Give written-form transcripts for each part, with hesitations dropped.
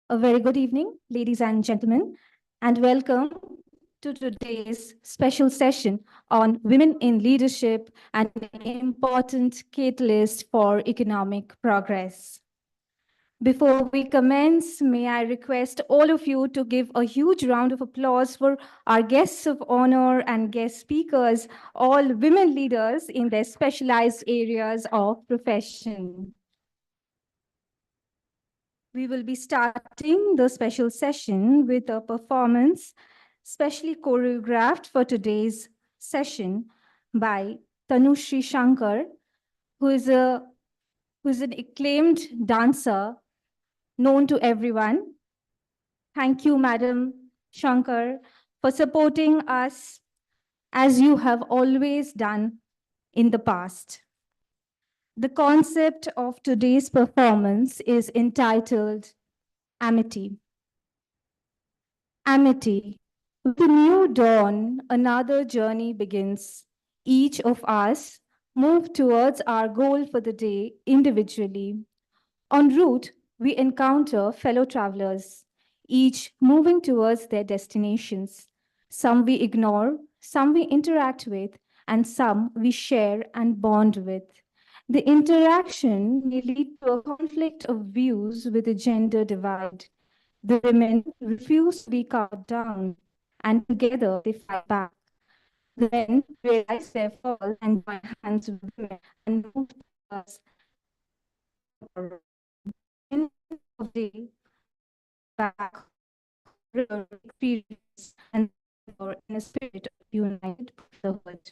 A very good evening, ladies and gentlemen, and welcome to today's special session on women in leadership and an important catalyst for economic progress. Before we commence, may I request all of you to give a huge round of applause for our guests of honor and guest speakers, all women leaders in their specialized areas of profession. We will be starting the special session with a performance specially choreographed for today's session by Tanushri Shankar, who is an acclaimed dancer known to everyone. Thank you, Madam Shankar, for supporting us as you have always done in the past. The concept of today's performance is entitled Amity. Amity. With a new dawn, another journey begins. Each of us move towards our goal for the day individually. En route, we encounter fellow travelers, each moving towards their destinations. Some we ignore, some we interact with, and some we share and bond with. The interaction may lead to a conflict of views with a gender divide. The women refuse to be cut down, and together they fight back. The men realize their fall and join hands with women and move towards the end of the day back experience and in a spirit of united brotherhood.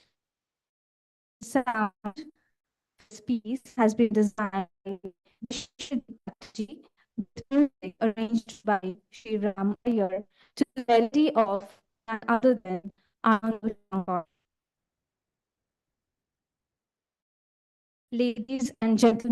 The sound of this piece has been designed by Vishnu Bhattaji, with music arranged by Sri Ram Iyer to the melody of none other than Anand Shankar. Ladies and gentlemen,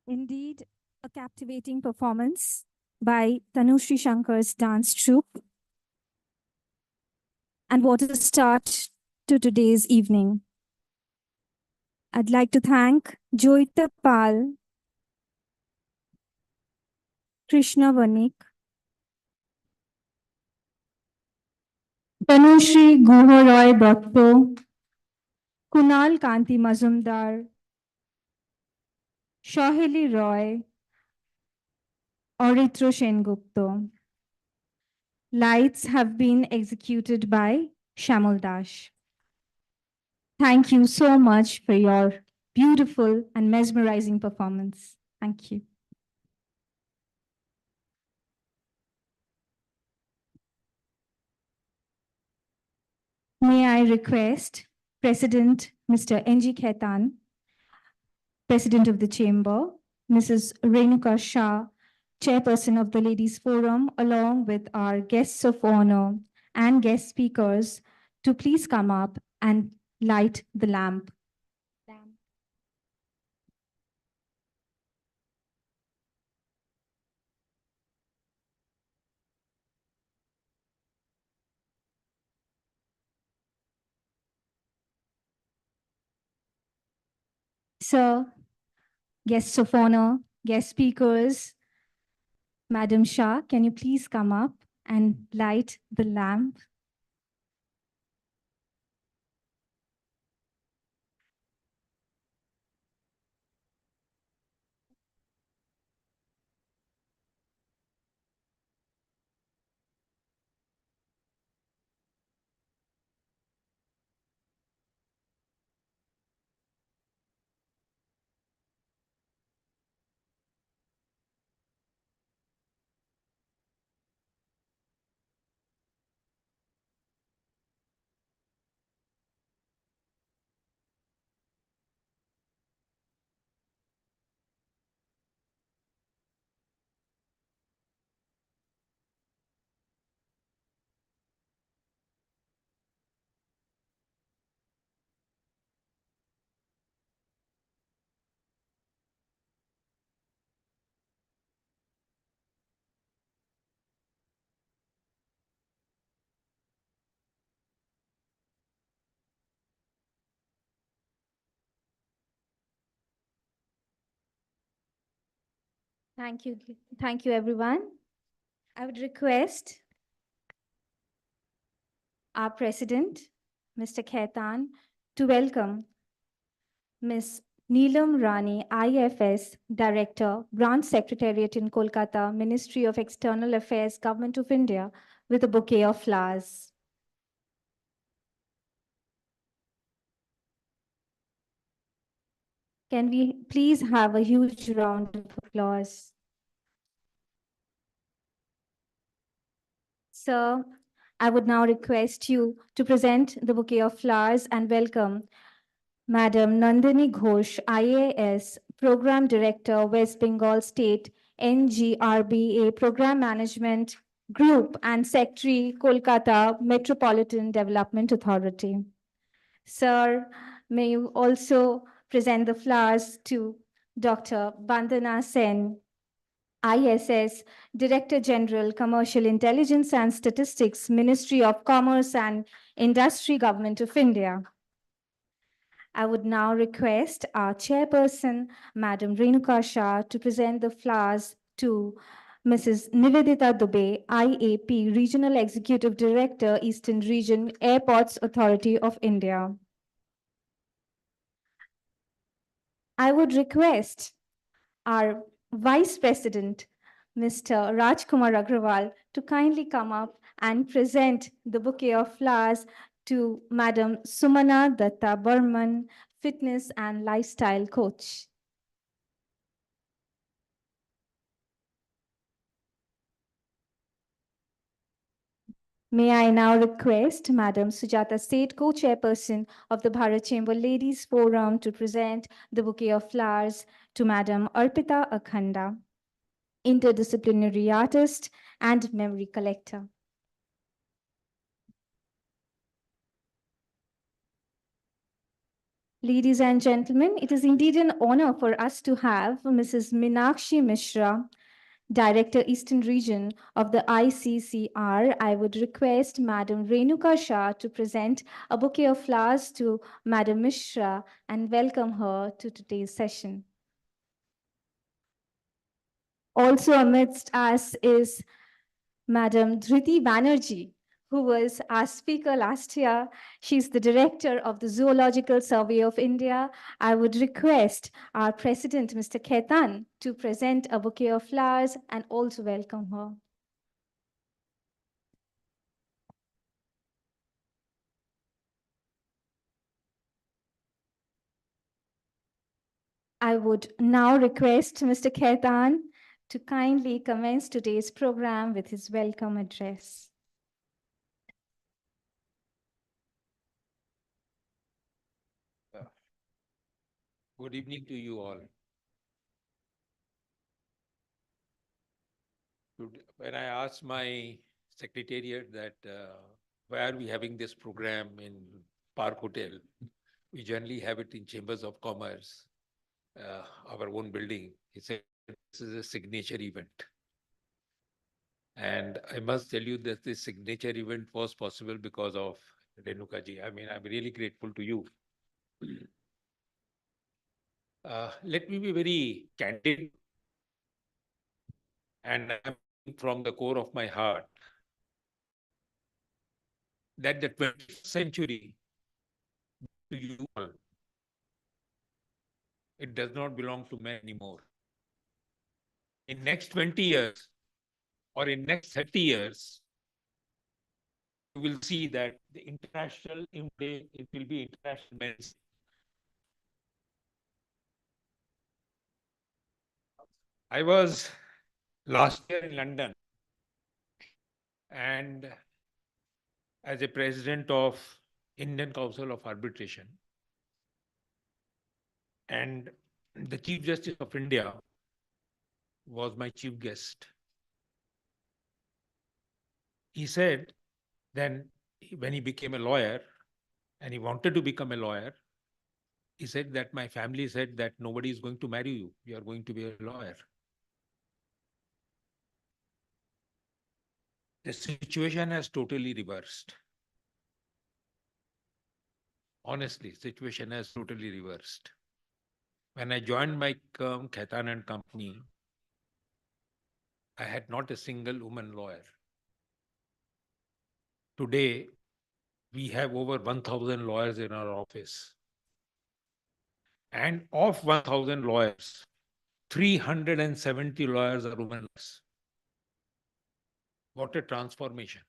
Indeed, a captivating performance by Tanushri Shankar's dance troupe. And what a start to today's evening. I'd like to thank Joyita Pal, Krishna Vanik, Tanushri Guha Roy Bhatto, Kunal Kanti Mazumdar, Shohili Roy, Oritro Sengupta. Lights have been executed by Shamal Dash. Thank you so much for your beautiful and mesmerizing performance. Thank you. May I request President Mr. N.G. Khaitan, President of the Chamber, Mrs. Renuka Shah, Chairperson of the Ladies Forum, along with our guests of honor and guest speakers, to please come up and light the lamp. Sir, guests of honor, guest speakers, Madam Shah, can you please come up and light the lamp? Thank you. Thank you, everyone. I would request our President, Mr. Khaitan, to welcome Ms. Neelam Rani, IFS Director, Branch Secretariat in Kolkata, Ministry of External Affairs, Government of India, with a bouquet of flowers. Can we please have a huge round of applause? Sir, I would now request you to present the bouquet of flowers and welcome Madam Nandini Ghosh, IAS, Program Director, West Bengal State NGRBA Program Management Group and Secretary, Kolkata Metropolitan Development Authority. Sir, may you also present the flowers to Dr. Bandana Sen, ISS, Director General, Commercial Intelligence and Statistics, Ministry of Commerce and Industry, Government of India. I would now request our chairperson, Madam Renuka Shah, to present the flowers to Mrs. Nivedita Dubey, IAP, Regional Executive Director, Eastern Region, Airports Authority of India. I would request our Vice President, Mr. Rajkumar Agrawal, to kindly come up and present the bouquet of flowers to Madam Sumana Datta Burman, Fitness and Lifestyle Coach. May I now request Madam Sujata Seth, Co-Chairperson of the Bharat Chamber Ladies Forum, to present the bouquet of flowers to Madam Arpita Akhanda, interdisciplinary artist and memory collector. Ladies and gentlemen, it is indeed an honor for us to have Mrs. Meenakshi Mishra, Director Eastern Region of the ICCR. I would request Madam Renuka Shah to present a bouquet of flowers to Madam Mishra and welcome her to today's session. Also amidst us is Madam Dhriti Banerjee, who was our speaker last year. She's the director of the Zoological Survey of India. I would request our president, Mr. Khaitan, to present a bouquet of flowers and also welcome her. I would now request Mr. Khaitan to kindly commence today's program with his welcome address. Good evening to you all. When I asked my secretariat that why are we having this program in Park Hotel, we generally have it in Chambers of Commerce, our own building. He said this is a signature event. And I must tell you that this signature event was possible because of Renuka ji. I mean, I'm really grateful to you. Let me be very candid, and I'm from the core of my heart that the 21st century to you all, it does not belong to men anymore. In next 20 years or in next 30 years, you will see that the international day, it will be International Men's Day. I was last year in London, and as a president of Indian Council of Arbitration, and the Chief Justice of India was my chief guest. He said then when he became a lawyer and he wanted to become a lawyer, he said that my family said that nobody is going to marry you. You are going to be a lawyer. The situation has totally reversed. Honestly, situation has totally reversed. When I joined my firm, Khaitan and Company, I had not a single woman lawyer. Today, we have over 1,000 lawyers in our office. And of 1,000 lawyers, 370 lawyers are women. What a transformation.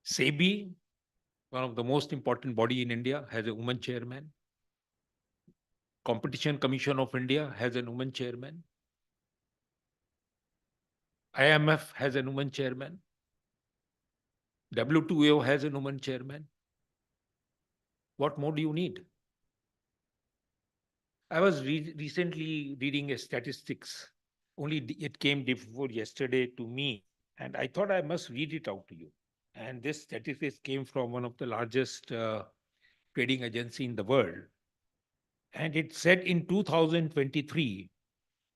SEBI, one of the most important body in India, has a woman chairman. Competition Commission of India has a woman chairman. IMF has a woman chairman. WTO has a woman chairman. What more do you need? I was recently reading a statistics. Only it came before yesterday to me, and I thought I must read it out to you. And this statistics came from one of the largest trading agency in the world. And it said in 2023,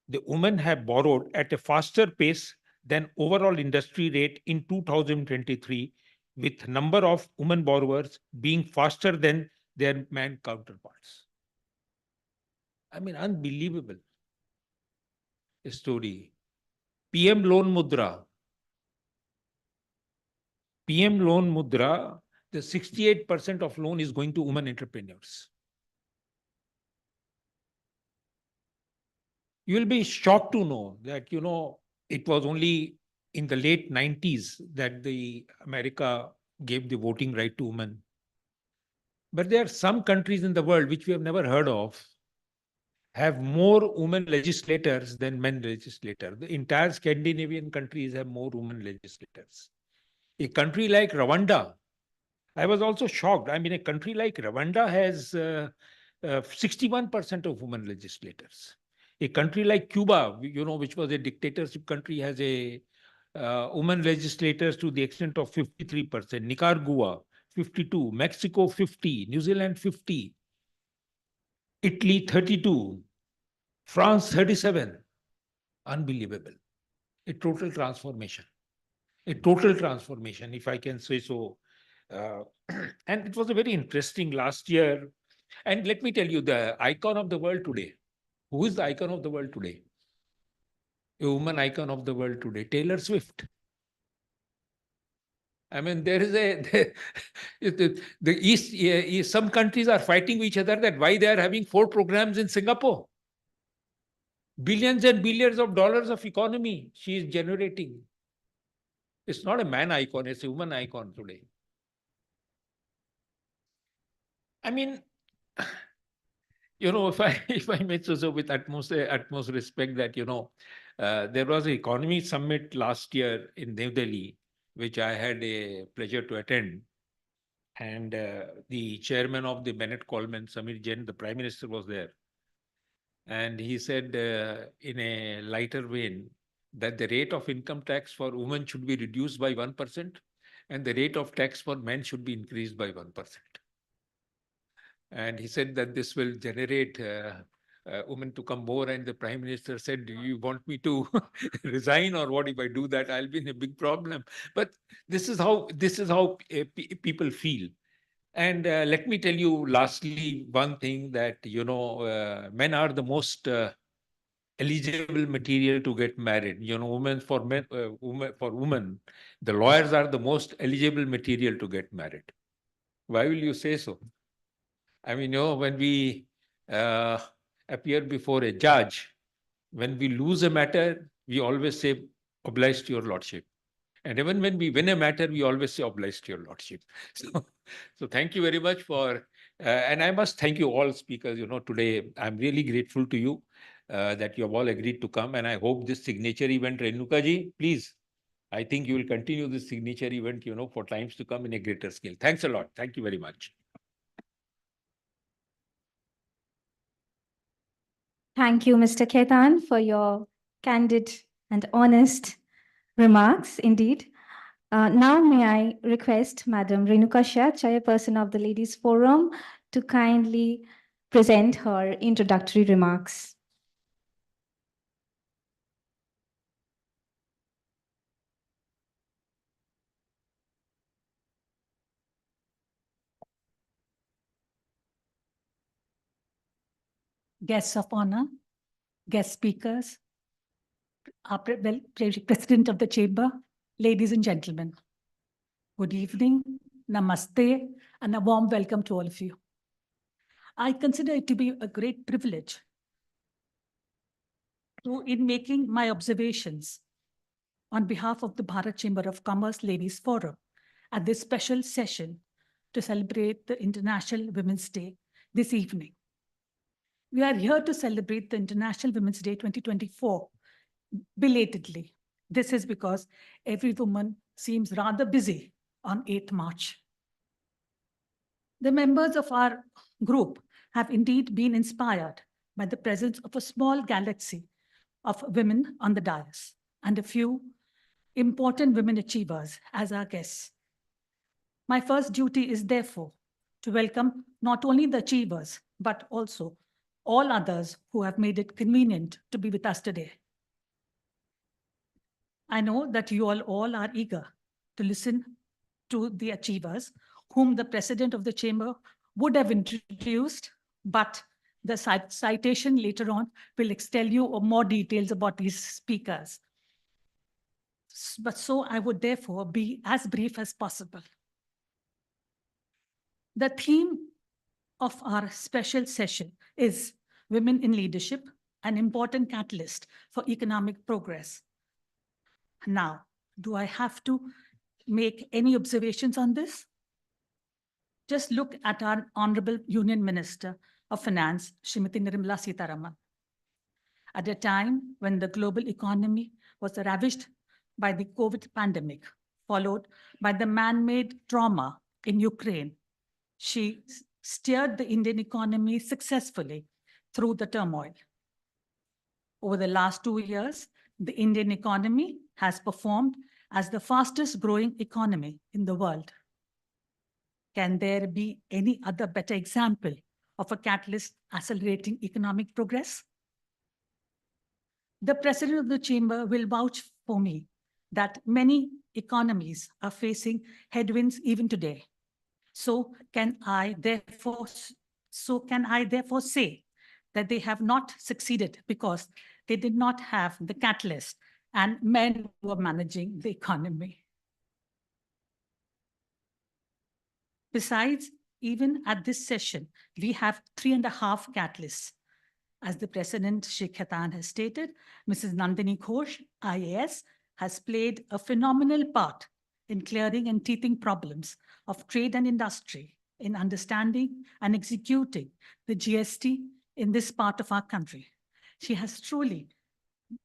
the women have borrowed at a faster pace than overall industry rate in 2023, with number of women borrowers being faster than their man counterparts. I mean, unbelievable story. PM Loan Mudra. PM Loan Mudra, the 68% of loan is going to women entrepreneurs. You will be shocked to know that, it was only in the late 90s that the America gave the voting right to women. But there are some countries in the world which we have never heard of have more women legislators than men legislators. The entire Scandinavian countries have more women legislators. A country like Rwanda, I was also shocked. I mean, a country like Rwanda has 61% of women legislators. A country like Cuba, which was a dictatorship country, has a women legislators to the extent of 53%, Nicaragua 52, Mexico 50, New Zealand 50, Italy 32, France 37. Unbelievable. A total transformation. A total transformation, if I can say so. And it was a very interesting last year. And let me tell you, the icon of the world today. Who is the icon of the world today? A woman icon of the world today, Taylor Swift. I mean, there is a the East. Some countries are fighting with each other that why they are having 4 programs in Singapore. Billions and billions of dollars of economy she is generating. It's not a man icon; it's a woman icon today. I mean, if I may so with utmost respect, that there was an economy summit last year in New Delhi, which I had a pleasure to attend. And the chairman of the Bennett Coleman, Samir Jain, the Prime Minister, was there. And he said in a lighter vein that the rate of income tax for women should be reduced by 1% and the rate of tax for men should be increased by 1%. And he said that this will generate women to come more. And the Prime Minister said, do you want me to resign, or what? If I do that, I'll be in a big problem. But this is how people feel. And let me tell you lastly one thing, that men are the most eligible material to get married. Women for men, women, the lawyers are the most eligible material to get married. Why will you say so? I mean, when we appear before a judge, when we lose a matter, we always say, obliged to your lordship. And even when we win a matter, we always say, obliged to your lordship. So thank you very much for, and I must thank you all speakers. Today, I'm really grateful to you that you have all agreed to come. And I hope this signature event, Renuka ji, please, I think you will continue this signature event, for times to come in a greater scale. Thanks a lot. Thank you very much. Thank you, Mr. Khaitan, for your candid and honest remarks, indeed. Now, may I request Madam Renuka Shah, Chairperson of the Ladies Forum, to kindly present her introductory remarks. Guests of honor, guest speakers, our President of the Chamber, ladies and gentlemen. Good evening, namaste, and a warm welcome to all of you. I consider it to be a great privilege in making my observations on behalf of the Bharat Chamber of Commerce Ladies Forum at this special session to celebrate the International Women's Day this evening. We are here to celebrate the International Women's Day 2024 belatedly. This is because every woman seems rather busy on 8th March. The members of our group have indeed been inspired by the presence of a small galaxy of women on the dais and a few important women achievers as our guests. My first duty is therefore to welcome not only the achievers, but also all others who have made it convenient to be with us today. I know that you all are eager to listen to the achievers, whom the president of the chamber would have introduced, but the citation later on will tell you more details about these speakers. But so I would therefore be as brief as possible. The theme of our special session is Women in Leadership, an important catalyst for economic progress. Now, do I have to make any observations on this? Just look at our Honorable Union Minister of Finance, Srimati Nirmala Sitharaman. At a time when the global economy was ravaged by the COVID pandemic, followed by the man-made trauma in Ukraine, she steered the Indian economy successfully through the turmoil. Over the last 2 years, the Indian economy has performed as the fastest growing economy in the world. Can there be any other better example of a catalyst accelerating economic progress? The president of the chamber will vouch for me that many economies are facing headwinds even today. So can I therefore say that they have not succeeded because they did not have the catalyst and men were managing the economy. Besides, even at this session, we have 3.5 catalysts. As the President Sheikh Khaitan has stated, Mrs. Nandini Ghosh, IAS, has played a phenomenal part in clearing and teething problems of trade and industry, in understanding and executing the GST in this part of our country. She has truly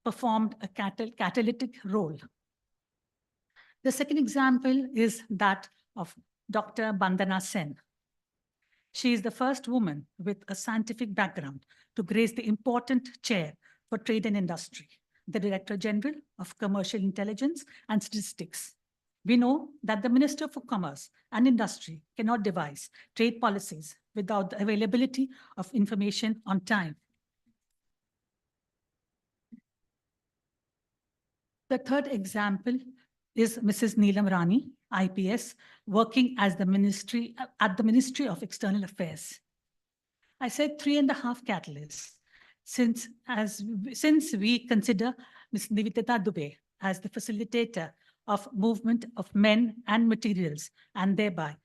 performed a catalytic role. The second example is that of Dr. Bandana Sen. She is the first woman with a scientific background to grace the important chair for trade and industry, the Director General of Commercial Intelligence and Statistics. We know that the Minister for Commerce and Industry cannot devise trade policies without the availability of information on time. The third example is Mrs. Neelam Rani, IPS, working as at the Ministry of External Affairs. I said 3.5 catalysts, since we consider Ms. Nivedita Dubey as the facilitator of movement of men and materials, and thereby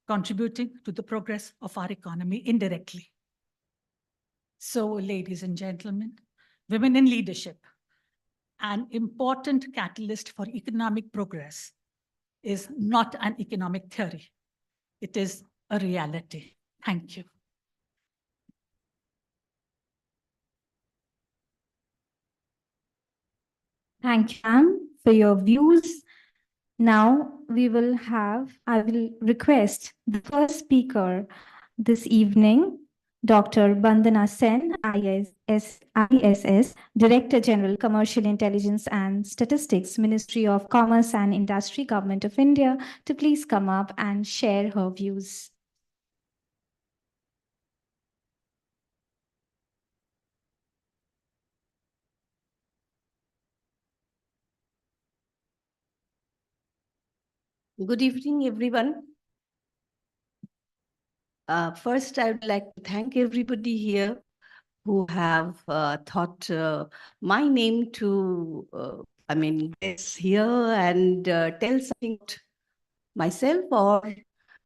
contributing to the progress of our economy indirectly. So, ladies and gentlemen, women in leadership, an important catalyst for economic progress, is not an economic theory. It is a reality. Thank you. Thank you, ma'am, for your views. Now I will request the first speaker this evening, Dr. Bandana Sen, ISS, Director General, Commercial Intelligence and Statistics, Ministry of Commerce and Industry, Government of India, to please come up and share her views. Good evening, everyone. First, I would like to thank everybody here who have thought my name to, guess here and tell something about myself or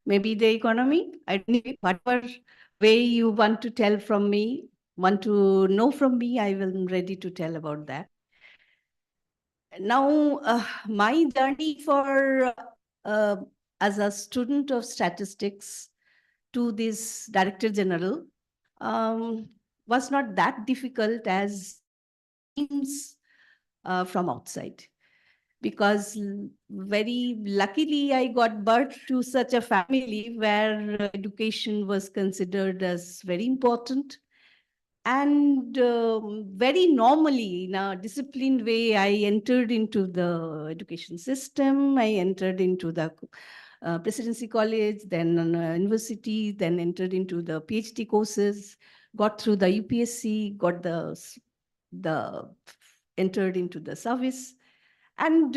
maybe the economy. I don't know, whatever way you want to tell from me, want to know from me, I will be ready to tell about that. Now, my journey for as a student of statistics to this Director General was not that difficult as seems from outside. Because very luckily I got birth to such a family where education was considered as very important. And very normally, in a disciplined way, I entered into the education system. I entered into the Presidency College, then university, then entered into the PhD courses, got through the UPSC, got entered into the service. And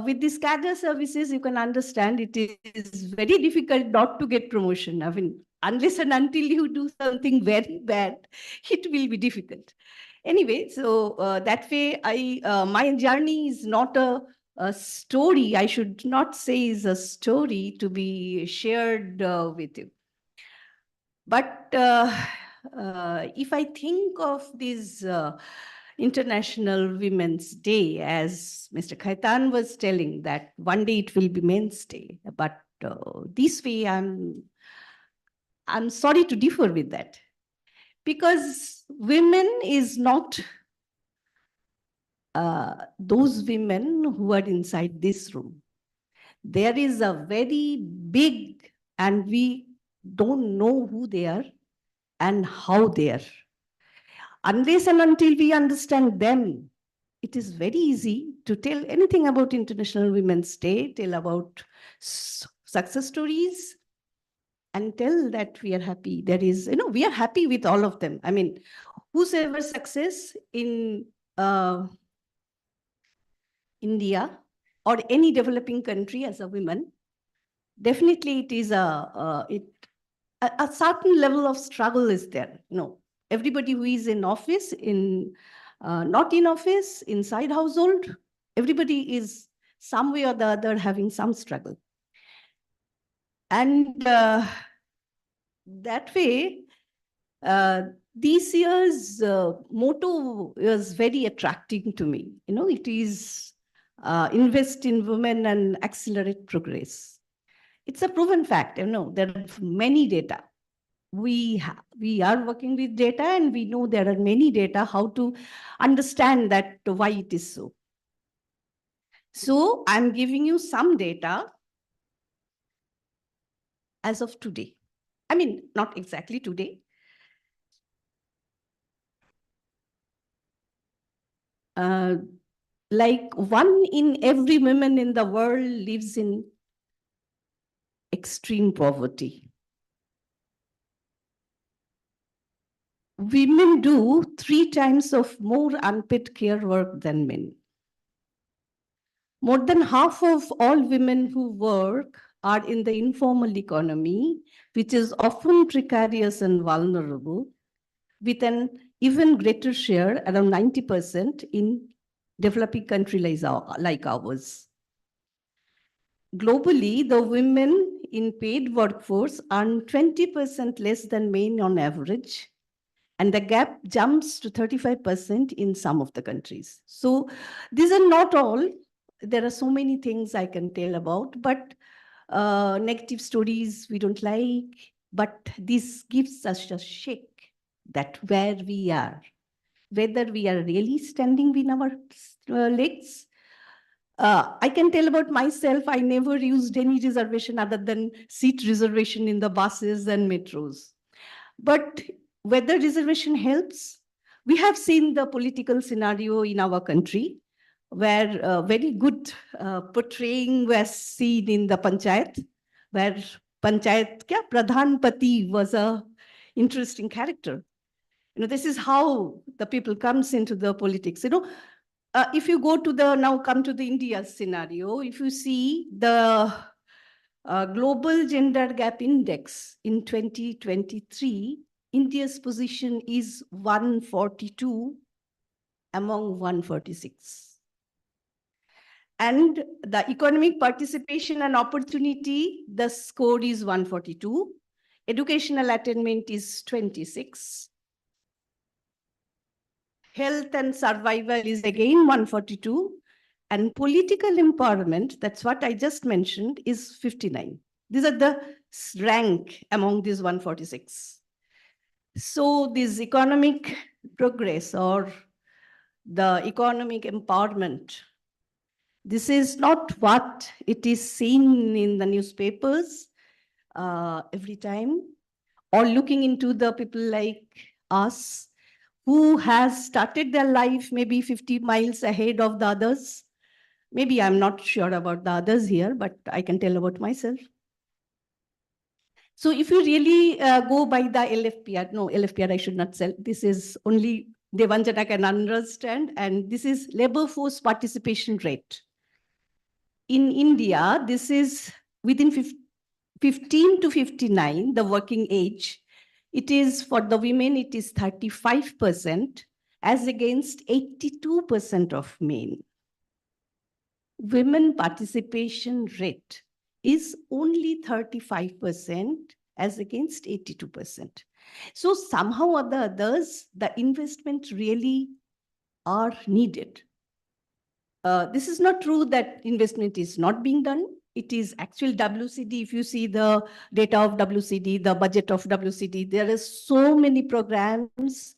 with these cadre services, you can understand it is very difficult not to get promotion. I mean, unless and until you do something very bad, it will be difficult. Anyway, so that way, my journey is not a story. I should not say is a story to be shared with you. But if I think of this International Women's Day, as Mr. Khaitan was telling, that one day it will be Men's Day, but this way I'm sorry to differ with that, because women is not those women who are inside this room. There is a very big, and we don't know who they are and how they are. Unless and until we understand them, it is very easy to tell anything about International Women's Day, tell about success stories, and tell that we are happy. There is, we are happy with all of them. I mean, whosoever success in India or any developing country as a woman, definitely it is a certain level of struggle is there. Everybody who is in office, not in office, inside household, everybody is some way or the other having some struggle. And that way, this year's motto is very attracting to me. It is invest in women and accelerate progress. It's a proven fact. There are many data. We are working with data, and we know there are many data how to understand that why it is so. So I'm giving you some data as of today. I mean, not exactly today. Like 1 in every woman in the world lives in extreme poverty. Women do 3 times of more unpaid care work than men. More than half of all women who work are in the informal economy, which is often precarious and vulnerable, with an even greater share, around 90%, in developing countries like ours. Globally, the women in paid workforce earn 20% less than men on average, and the gap jumps to 35% in some of the countries. So these are not all. There are so many things I can tell about, but negative stories we don't like, but this gives us a shake that where we are, whether we are really standing with our legs. I can tell about myself, I never used any reservation other than seat reservation in the buses and metros. But whether reservation helps, we have seen the political scenario in our country where very good portraying was seen in the panchayat, where panchayat Pradhan Pati was a interesting character. This is how the people comes into the politics. If you go to come to the India scenario, if you see the Global Gender Gap Index in 2023, India's position is 142 among 146. And the economic participation and opportunity, the score is 142. Educational attainment is 26. Health and survival is again 142. And political empowerment, that's what I just mentioned, is 59. These are the rank among these 146. So this economic progress or the economic empowerment, this is not what it is seen in the newspapers every time, or looking into the people like us who has started their life maybe 50 miles ahead of the others. Maybe I'm not sure about the others here, but I can tell about myself. So if you really go by the LFPR, no, LFPR I should not sell. This is only Devanjana can understand, and this is labor force participation rate. In India, this is within 15 to 59, the working age. It is for the women, it is 35% as against 82% of men. Women participation rate is only 35% as against 82%. So somehow or the others, the investment really are needed. This is not true that investment is not being done. It is actual WCD. If you see the data of WCD, the budget of WCD, there are so many programs.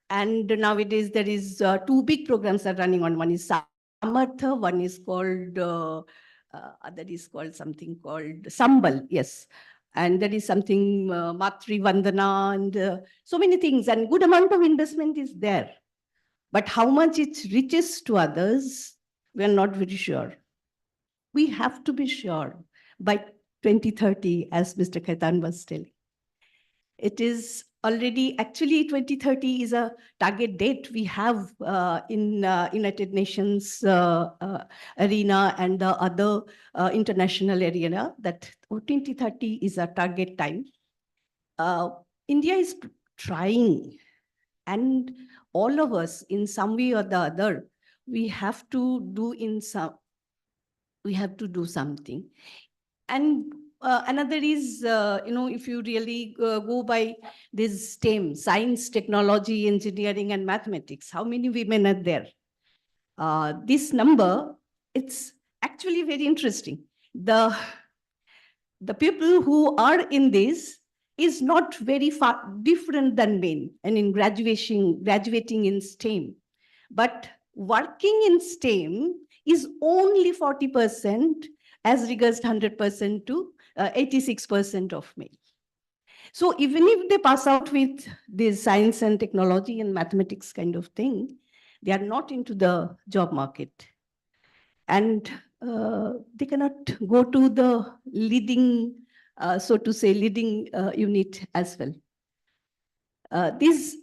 And nowadays there is 2 big programs are running on. One is Samartha, one is called, other is called something called Sambal, yes. And there is something Matri Vandana and so many things, and good amount of investment is there. But how much it reaches to others, we are not very sure. We have to be sure by 2030, as Mr. Khaitan was telling. It is already, actually 2030 is a target date we have in United Nations arena and the other international arena, that 2030 is a target time. India is trying, and all of us in some way or the other, we have to do something. And another is, if you really go by this STEM, science, technology, engineering, and mathematics, how many women are there? This number, it's actually very interesting. The people who are in this is not very far different than men and in graduating in STEM. But working in STEM is only 40% as regards 100% to 86% of male. So even if they pass out with this science and technology and mathematics kind of thing, they are not into the job market. And they cannot go to the leading, so to say, leading unit as well. This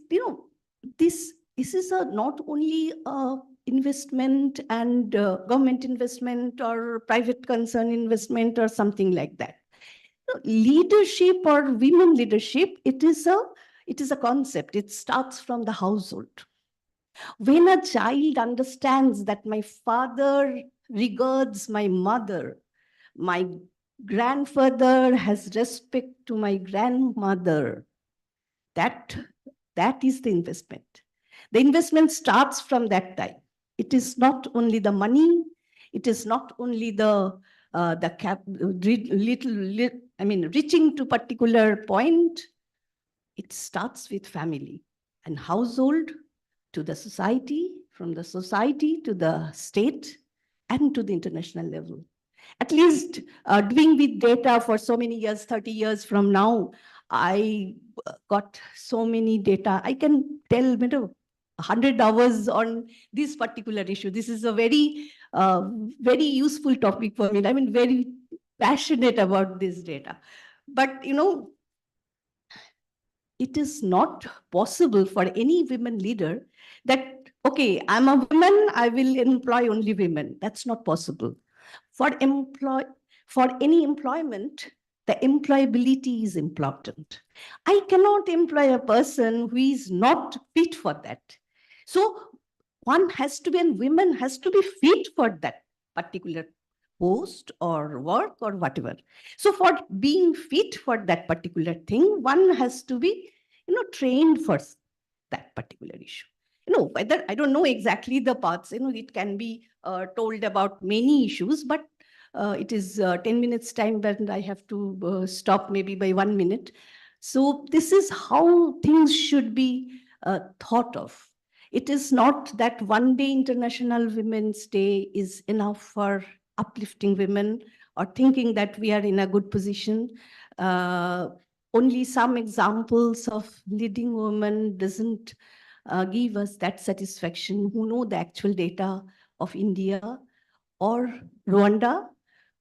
is not only a investment and government investment or private concern investment or something like that. Leadership or women leadership, it is a concept. It starts from the household. When a child understands that my father regards my mother, my grandfather has respect to my grandmother, that is the investment. The investment starts from that time. It is not only the money, it is not only reaching to particular point. It starts with family and household to the society, from the society to the state and to the international level. At least doing with data for so many years, 30 years from now, I got so many data. I can tell 100 hours on this particular issue. This is a very, very useful topic for me. I mean, very passionate about this data. But, it is not possible for any women leader that, okay, I'm a woman, I will employ only women. That's not possible. For any employment, the employability is important. I cannot employ a person who is not fit for that. So one has to be, and women has to be fit for that particular post or work or whatever. So for being fit for that particular thing, one has to be, trained for that particular issue. Whether, I don't know exactly the parts, it can be told about many issues, but it is 10 minutes time when I have to stop maybe by 1 minute. So this is how things should be thought of. It is not that one day International Women's Day is enough for uplifting women or thinking that we are in a good position. Only some examples of leading women doesn't give us that satisfaction, who know the actual data of India or Rwanda.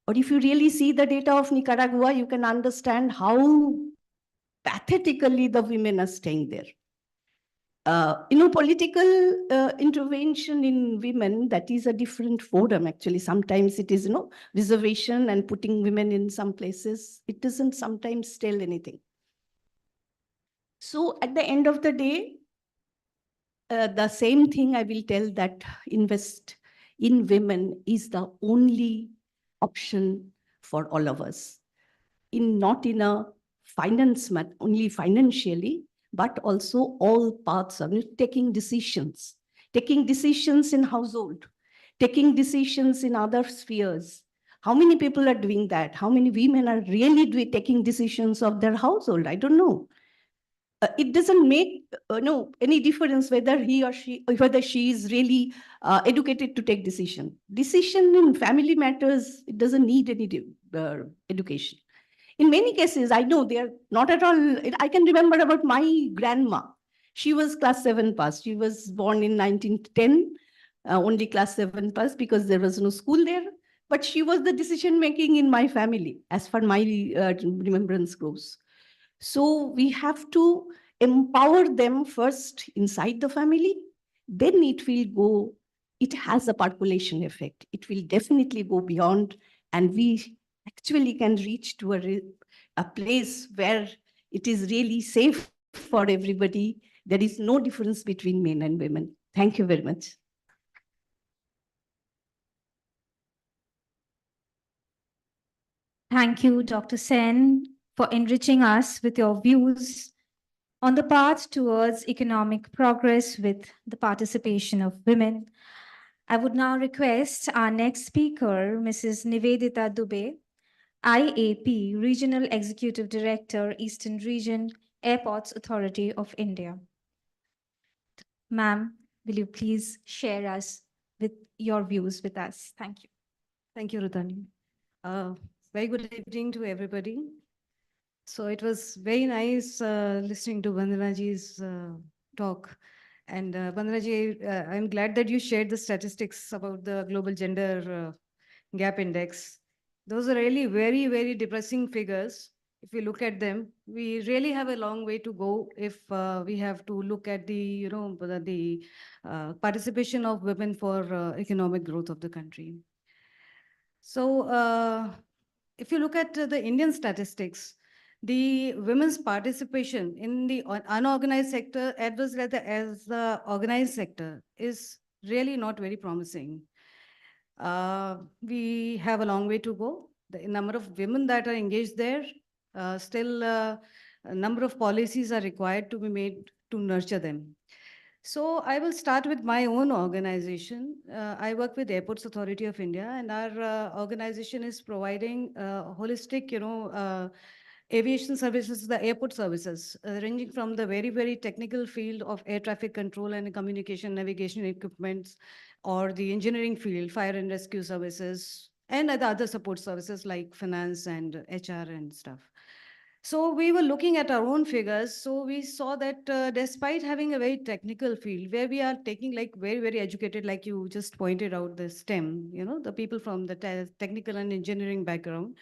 Or if you really see the data of Nicaragua, you can understand how pathetically the women are staying there. Political intervention in women, that is a different forum, actually. Sometimes it is, reservation and putting women in some places. It doesn't sometimes tell anything. So at the end of the day, the same thing I will tell, that invest in women is the only option for all of us. Not in a only financially, but also all parts of it, taking decisions in household, taking decisions in other spheres. How many people are doing that? How many women are really taking decisions of their household? I don't know. It doesn't make any difference whether whether she is really educated to take decision. Decision in family matters, it doesn't need any education. In many cases, I know they are not at all. I can remember about my grandma. She was class 7 pass. She was born in 1910, only class 7 pass because there was no school there. But she was the decision making in my family, as far my remembrance goes. So we have to empower them first inside the family. Then it will go, it has a percolation effect. It will definitely go beyond, and we actually can reach to a place where it is really safe for everybody. There is no difference between men and women. Thank you very much. Thank you, Dr. Sen, for enriching us with your views on the path towards economic progress with the participation of women. I would now request our next speaker, Mrs. Nivedita Dubey, IAP, Regional Executive Director, Eastern Region, Airports Authority of India. Ma'am, will you please share us with your views with us? Thank you. Thank you, Rutani. Very good evening to everybody. So it was very nice listening to Vandanaji's talk. And Vandanaji, I'm glad that you shared the statistics about the Global Gender Gap Index. Those are really very, very depressing figures. If we look at them, we really have a long way to go if we have to look at the, the participation of women for economic growth of the country. So if you look at the Indian statistics, the women's participation in the unorganized sector as well as the organized sector is really not very promising. We have a long way to go. The number of women that are engaged there, still a number of policies are required to be made to nurture them. So I will start with my own organization. I work with Airports Authority of India, and our organization is providing holistic, aviation services, the airport services, ranging from the very, very technical field of air traffic control and communication navigation equipments, or the engineering field, fire and rescue services, and the other support services like finance and HR and stuff. So we were looking at our own figures. So we saw that despite having a very technical field where we are taking like very, very educated, like you just pointed out, the STEM, the people from the technical and engineering background,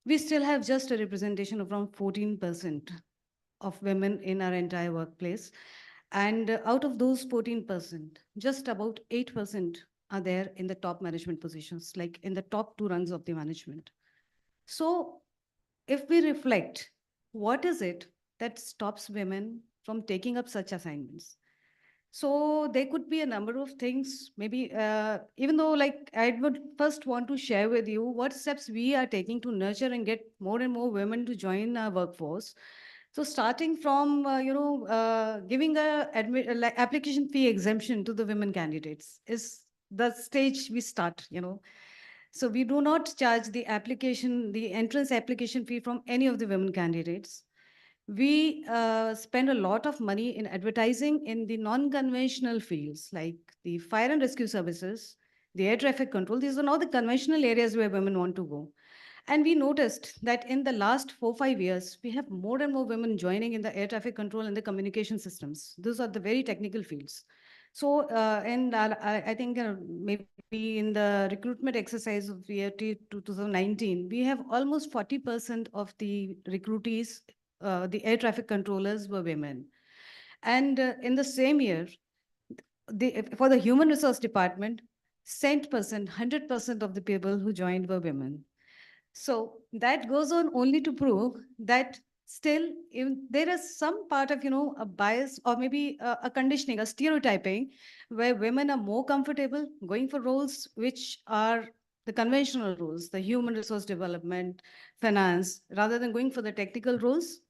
we still have just a representation of around 14% of women in our entire workplace. And out of those 14%, just about 8% are there in the top management positions, like in the top 2 rungs of the management. So if we reflect, what is it that stops women from taking up such assignments? So there could be a number of things, maybe, even though like I would first want to share with you what steps we are taking to nurture and get more and more women to join our workforce. So starting from, giving like application fee exemption to the women candidates is the stage we start, So we do not charge the entrance application fee from any of the women candidates. We spend a lot of money in advertising in the non-conventional fields like the fire and rescue services, the air traffic control. These are not the conventional areas where women want to go. And we noticed that in the last 4-5 years, we have more and more women joining in the air traffic control and the communication systems. Those are the very technical fields. So, and I think maybe in the recruitment exercise of the year 2019, we have almost 40% of the recruitees, the air traffic controllers were women. And in the same year, for the human resource department, 100% of the people who joined were women. So that goes on only to prove that still even there is some part of a bias or maybe a conditioning, a stereotyping, where women are more comfortable going for roles which are the conventional roles, the human resource development, finance, rather than going for the technical roles.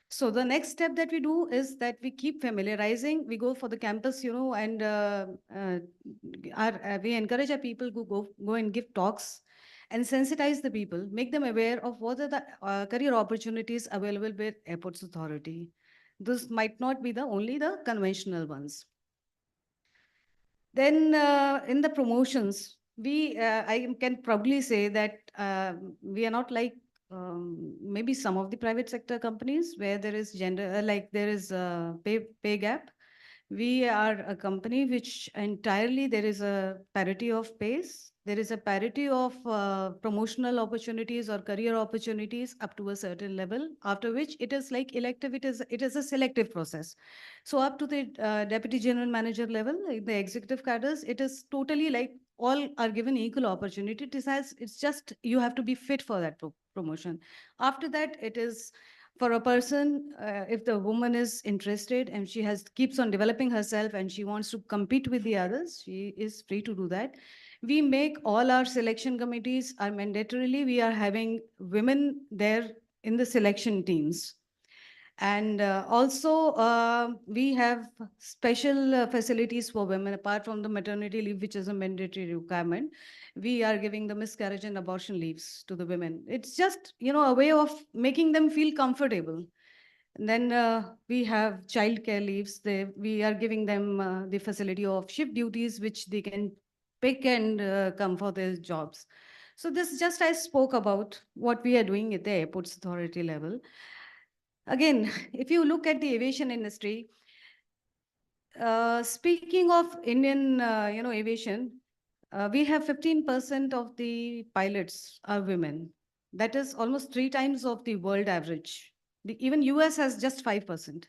So the next step that we do is that we keep familiarizing. We go for the campus, and we encourage our people to go and give talks and sensitize the people, make them aware of what are the career opportunities available with Airports Authority. This might not be only the conventional ones. Then in the promotions, I can proudly say that we are not like maybe some of the private sector companies where there is gender, like there is a pay gap. We are a company which entirely there is a parity of pays. There is a parity of promotional opportunities or career opportunities up to a certain level, after which it is like elective, it is a selective process. So up to the deputy general manager level, like the executive cadres, it is totally like all are given equal opportunity. It's just you have to be fit for that promotion. After that, it is for a person, if the woman is interested and she has keeps on developing herself and she wants to compete with the others, she is free to do that. We make all our selection committees are mandatorily, we are having women there in the selection teams. And also, we have special facilities for women, apart from the maternity leave, which is a mandatory requirement. We are giving the miscarriage and abortion leaves to the women. It's just, a way of making them feel comfortable. And then we have childcare leaves. We are giving them the facility of shift duties, which they can pick and come for their jobs. So this just I spoke about what we are doing at the airports authority level. Again, if you look at the aviation industry, speaking of Indian, aviation, we have 15% of the pilots are women. That is almost 3 times of the world average. Even US has just 5%.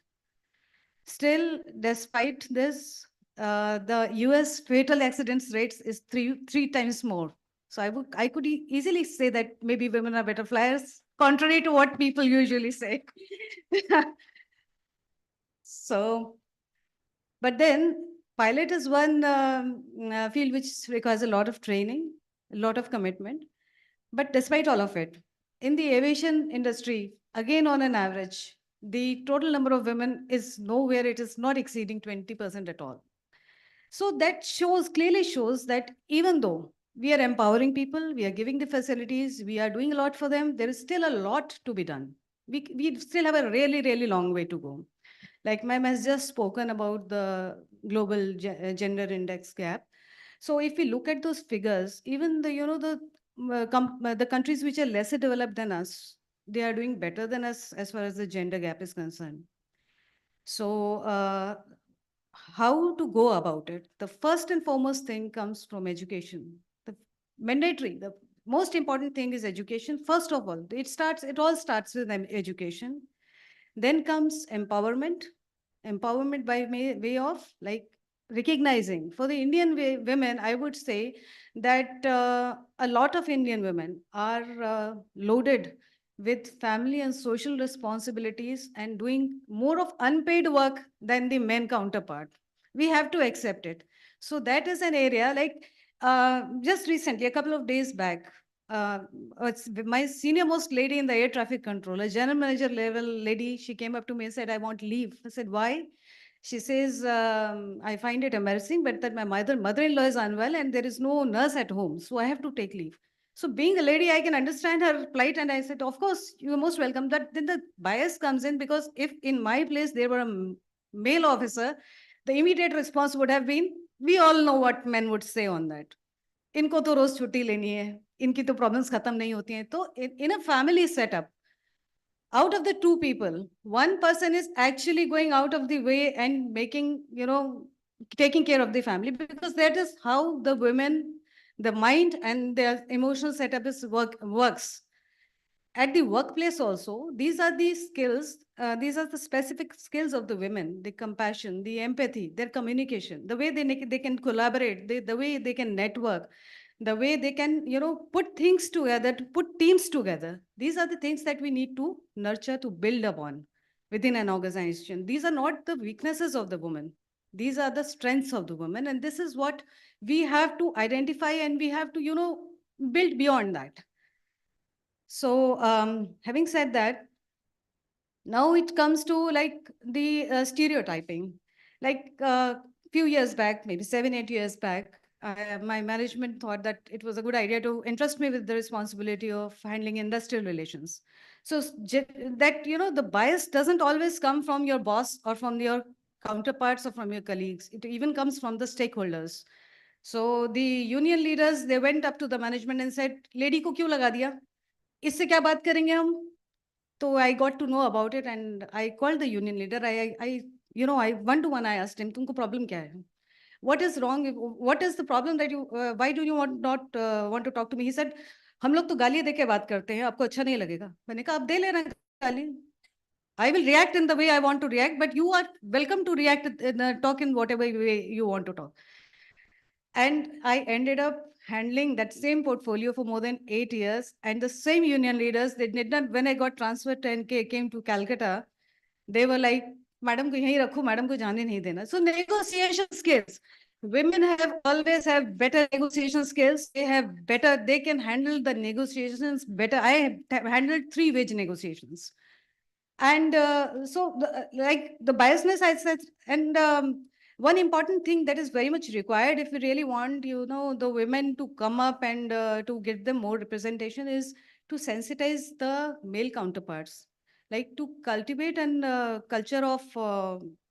Still, despite this, the US fatal accidents rates is three times more. So I could easily say that maybe women are better flyers, contrary to what people usually say. So, but then pilot is one field which requires a lot of training, a lot of commitment. But despite all of it, in the aviation industry, again on an average, the total number of women is nowhere, it is not exceeding 20% at all. So that clearly shows that even though we are empowering people, we are giving the facilities, we are doing a lot for them, there is still a lot to be done. We still have a really, really long way to go. Like ma'am has just spoken about the global gender index gap. So if we look at those figures, even the countries which are lesser developed than us, they are doing better than us as far as the gender gap is concerned. So how to go about it? The first and foremost thing comes from education. The the most important thing is education. First of all, it all starts with education. Then comes empowerment. Empowerment by way of like recognizing. For the Indian women, I would say that a lot of Indian women are loaded with family and social responsibilities and doing more of unpaid work than the men counterpart. We have to accept it. So that is an area like just recently, a couple of days back, it's my senior most lady in the air traffic control, a general manager level lady, she came up to me and said, I want leave. I said, why? She says, I find it embarrassing, but that my mother-in-law is unwell and there is no nurse at home. So I have to take leave. So being a lady, I can understand her plight. And I said, of course, you're most welcome. That then the bias comes in, because if in my place there were a male officer, the immediate response would have been, we all know what men would say on that. इनको तो रोज छुट्टी लेनी है, इनकी तो problems खत्म नहीं होती हैं. तो in a family setup, out of the two people, one person is actually going out of the way and making, taking care of the family, because that is how the women, the mind and their emotional setup works. At the workplace also, these are the skills, these are the specific skills of the women, the compassion, the empathy, their communication, the way they can collaborate, the way they can network, the way they can, put things together, to put teams together. These are the things that we need to nurture, to build upon within an organization. These are not the weaknesses of the woman. These are the strengths of the woman. And this is what we have to identify, and we have to, build beyond that. So having said that, now it comes to like the stereotyping. Like a few years back, maybe 7-8 years back, my management thought that it was a good idea to entrust me with the responsibility of handling industrial relations. So that, the bias doesn't always come from your boss or from your counterparts or from your colleagues. It even comes from the stakeholders. So the union leaders, they went up to the management and said, lady ko kyun laga diya? इससे क्या बात करेंगे हम? तो I got to know about it and I called the union leader. I one to one I asked him, तुमको problem क्या है? What is wrong? What is the problem that you? Why do you not want to talk to me? He said, हम लोग तो गाली दे के बात करते हैं, आपको अच्छा नहीं लगेगा. मैंने कहा आप दे लेना गाली. I will react in the way I want to react, but you are welcome to react, talk in whatever way you want to talk. And I ended up handling that same portfolio for more than 8 years. And the same union leaders, they did not, when I got transferred and came to Calcutta, they were like, Madam ko yahi rakho, Madam ko jaane nahi dena. So negotiation skills. Women always have better negotiation skills. They can handle the negotiations better. I have handled 3 wage negotiations. And like the biasness I said, and one important thing that is very much required if we really want, the women to come up and to get them more representation is to sensitize the male counterparts, like to cultivate a culture of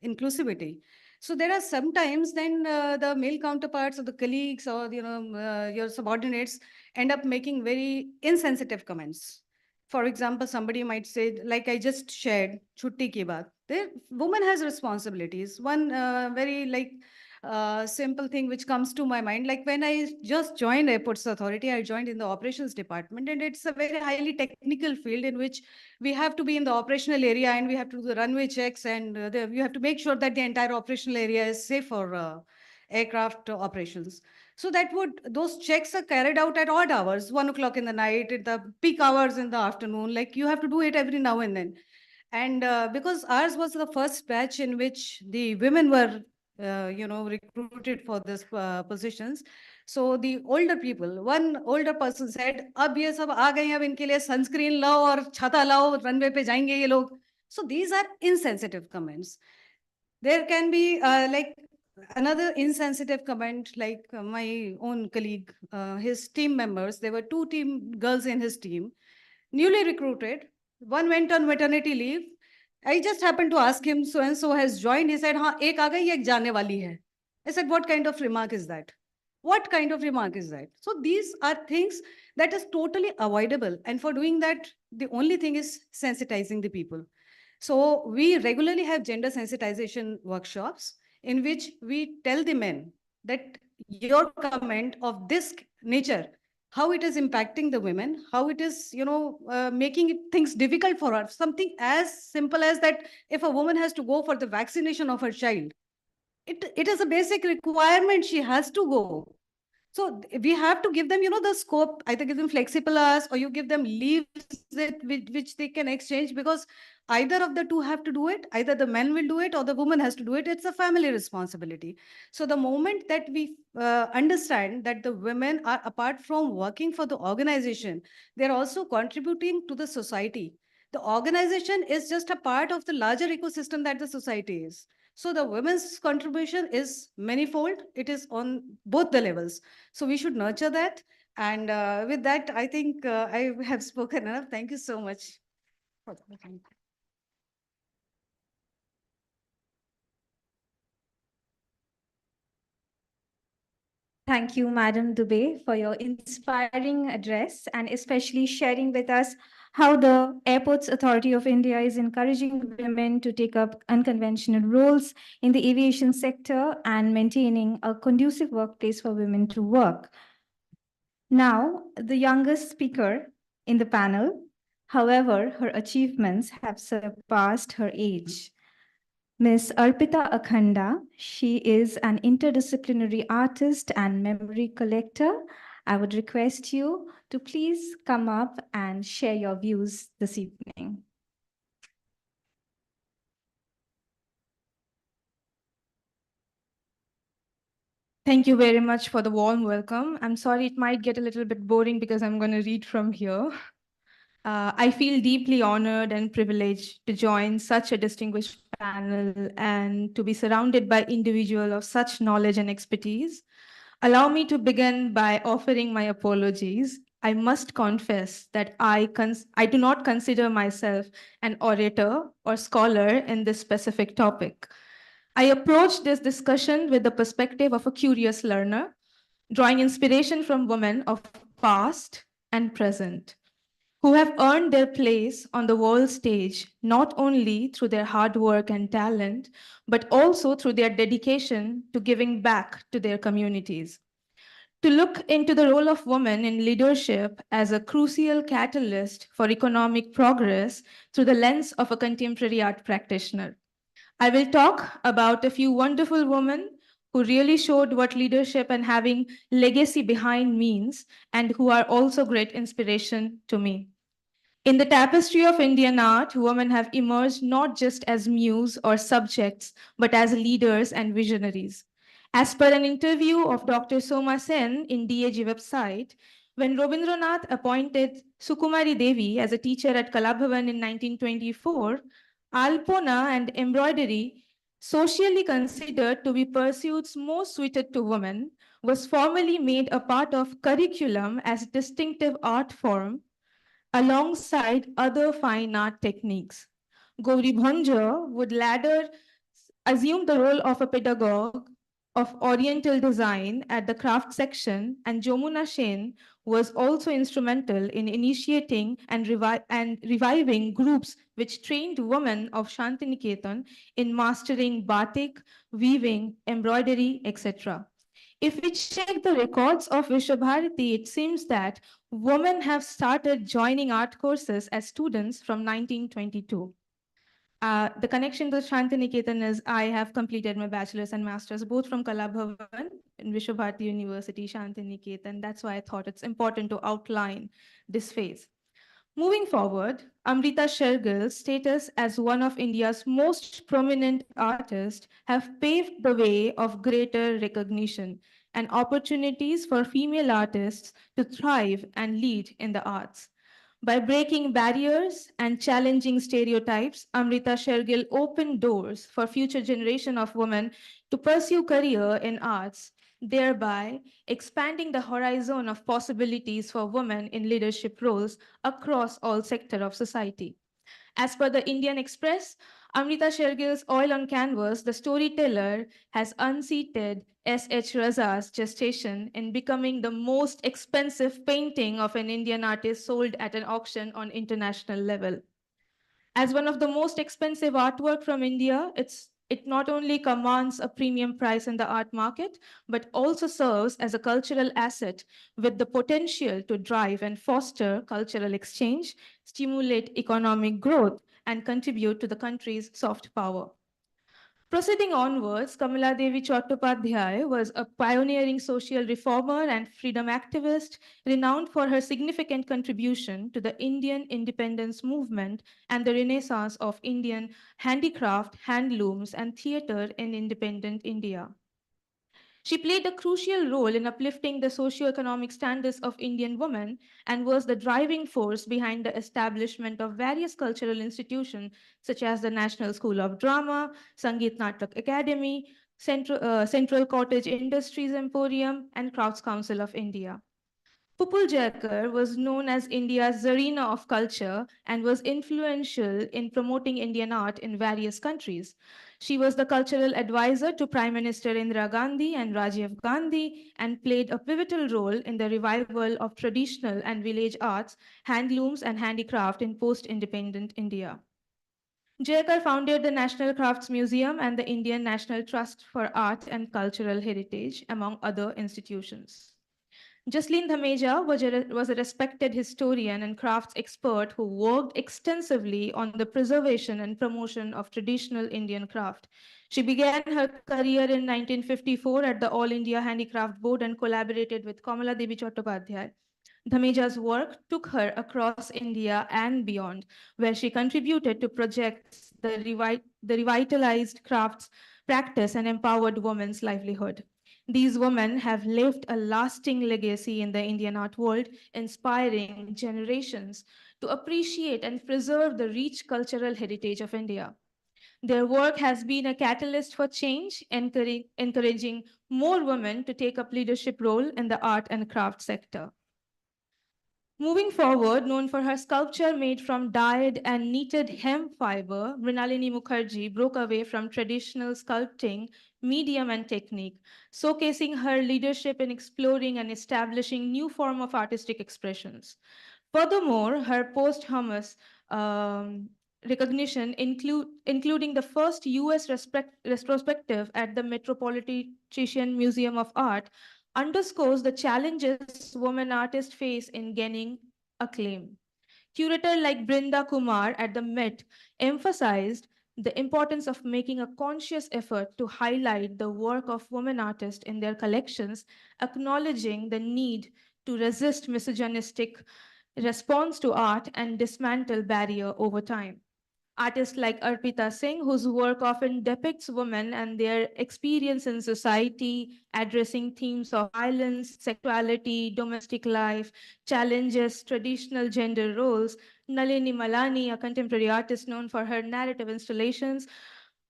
inclusivity. So there are sometimes then the male counterparts or the colleagues or your subordinates end up making very insensitive comments. For example, somebody might say, like I just shared, chutti ki baat. The woman has responsibilities. One very simple thing which comes to my mind, like when I just joined Airports Authority, I joined in the operations department, and it's a very highly technical field in which we have to be in the operational area and we have to do the runway checks, and you have to make sure that the entire operational area is safe for aircraft operations. So those checks are carried out at odd hours, 1 o'clock in the night, at the peak hours in the afternoon. Like you have to do it every now and then. And because ours was the first batch in which the women were, recruited for this positions. So the older people, one older person said, "Ab ye sab aa gaye, ab inke liye sunscreen lao aur chhata lao, runway pe jayenge ye log." So these are insensitive comments. There can be like another insensitive comment, like my own colleague, his team members, there were 2 team girls in his team, newly recruited. One went on maternity leave. I just happened to ask him, so and so has joined. He said, "हाँ, एक आ गई, एक जाने वाली है." I said, "What kind of remark is that? What kind of remark is that?" So these are things that is totally avoidable. And for doing that, the only thing is sensitizing the people. So we regularly have gender sensitization workshops in which we tell the men that your comment of this nature, how it is impacting the women, how it is, making things difficult for her. Something as simple as that if a woman has to go for the vaccination of her child, it is a basic requirement, she has to go. So we have to give them, the scope, either give them flexible hours or you give them leaves which they can exchange, because either of the two have to do it. Either the men will do it or the woman has to do it. It's a family responsibility. So the moment that we understand that the women are, apart from working for the organization, they're also contributing to the society. The organization is just a part of the larger ecosystem that the society is. So the women's contribution is manifold. It is on both the levels. So we should nurture that. And with that, I think I have spoken enough. Thank you so much. Thank you, Madam Dubey, for your inspiring address and especially sharing with us how the Airports Authority of India is encouraging women to take up unconventional roles in the aviation sector and maintaining a conducive workplace for women to work. Now, the youngest speaker in the panel, however, her achievements have surpassed her age. Ms. Arpita Akhanda, she is an interdisciplinary artist and memory collector. I would request you to please come up and share your views this evening. Thank you very much for the warm welcome. I'm sorry it might get a little bit boring because I'm going to read from here. I feel deeply honored and privileged to join such a distinguished panel and to be surrounded by individuals of such knowledge and expertise. Allow me to begin by offering my apologies. I must confess that I do not consider myself an orator or scholar in this specific topic. I approach this discussion with the perspective of a curious learner, drawing inspiration from women of past and present. who have earned their place on the world stage not only through their hard work and talent, but also through their dedication to giving back to their communities. To look into the role of women in leadership as a crucial catalyst for economic progress through the lens of a contemporary art practitioner. I will talk about a few wonderful women who really showed what leadership and having legacy behind means and who are also great inspiration to me. In the tapestry of Indian art, women have emerged not just as muse or subjects, but as leaders and visionaries. As per an interview of Dr. Soma Sen in DAG website, when Rabindranath appointed Sukumari Devi as a teacher at Kalabhavan in 1924, Alpona and embroidery, socially considered to be pursuits most suited to women, was formally made a part of curriculum as distinctive art form alongside other fine art techniques. Gauri Bhanja would later assume the role of a pedagogue of Oriental design at the craft section, and Jomuna Sen was also instrumental in initiating and, reviving groups which trained women of Shantiniketan in mastering batik, weaving, embroidery, etc. If we check the records of Vishwabharati, it seems that women have started joining art courses as students from 1922. The connection to Shantiniketan is I have completed my bachelor's and master's both from Kalabhavan in Vishwabharati University, Shantiniketan. That's why I thought it's important to outline this phase. Moving forward, Amrita Shergill's status as one of India's most prominent artists have paved the way of greater recognition and opportunities for female artists to thrive and lead in the arts. By breaking barriers and challenging stereotypes, Amrita Shergill opened doors for future generation of women to pursue career in arts, thereby expanding the horizon of possibilities for women in leadership roles across all sectors of society. As per the Indian Express, Amrita Shergill's Oil on Canvas, the storyteller has unseated S.H. Raza's gestation in becoming the most expensive painting of an Indian artist sold at an auction on international level. As one of the most expensive artwork from India, it not only commands a premium price in the art market, but also serves as a cultural asset with the potential to drive and foster cultural exchange, stimulate economic growth, and contribute to the country's soft power. Proceeding onwards, Kamala Devi Chattopadhyay was a pioneering social reformer and freedom activist, renowned for her significant contribution to the Indian independence movement and the renaissance of Indian handicraft, handlooms, and theatre in independent India. She played a crucial role in uplifting the socio-economic standards of Indian women and was the driving force behind the establishment of various cultural institutions such as the National School of Drama, Sangeet Natak Academy, Central Cottage Industries Emporium, and Crafts Council of India. Pupul Jayakar was known as India's Zarina of culture and was influential in promoting Indian art in various countries. She was the cultural advisor to Prime Minister Indira Gandhi and Rajiv Gandhi and played a pivotal role in the revival of traditional and village arts, handlooms, and handicraft in post-independent India. Jayakar founded the National Crafts Museum and the Indian National Trust for Art and Cultural Heritage, among other institutions. Jasleen Dhameja was a respected historian and crafts expert who worked extensively on the preservation and promotion of traditional Indian craft. She began her career in 1954 at the All India Handicraft Board and collaborated with Kamala Devi Chattopadhyay. Dhameja's work took her across India and beyond, where she contributed to projects that revitalized crafts practice and empowered women's livelihood. These women have left a lasting legacy in the Indian art world, inspiring generations to appreciate and preserve the rich cultural heritage of India. Their work has been a catalyst for change, encouraging more women to take up leadership role in the art and craft sector. Moving forward, known for her sculpture made from dyed and knitted hemp fiber, Mrinalini Mukherjee broke away from traditional sculpting medium and technique, showcasing her leadership in exploring and establishing new form of artistic expressions. Furthermore, her posthumous recognition, including the first US retrospective at the Metropolitan Museum of Art, underscores the challenges women artists face in gaining acclaim. Curator like Brinda Kumar at the Met emphasized the importance of making a conscious effort to highlight the work of women artists in their collections, acknowledging the need to resist misogynistic response to art and dismantle barrier over time. Artists like Arpita Singh, whose work often depicts women and their experience in society, addressing themes of violence, sexuality, domestic life, challenges traditional gender roles. Nalini Malani, a contemporary artist known for her narrative installations,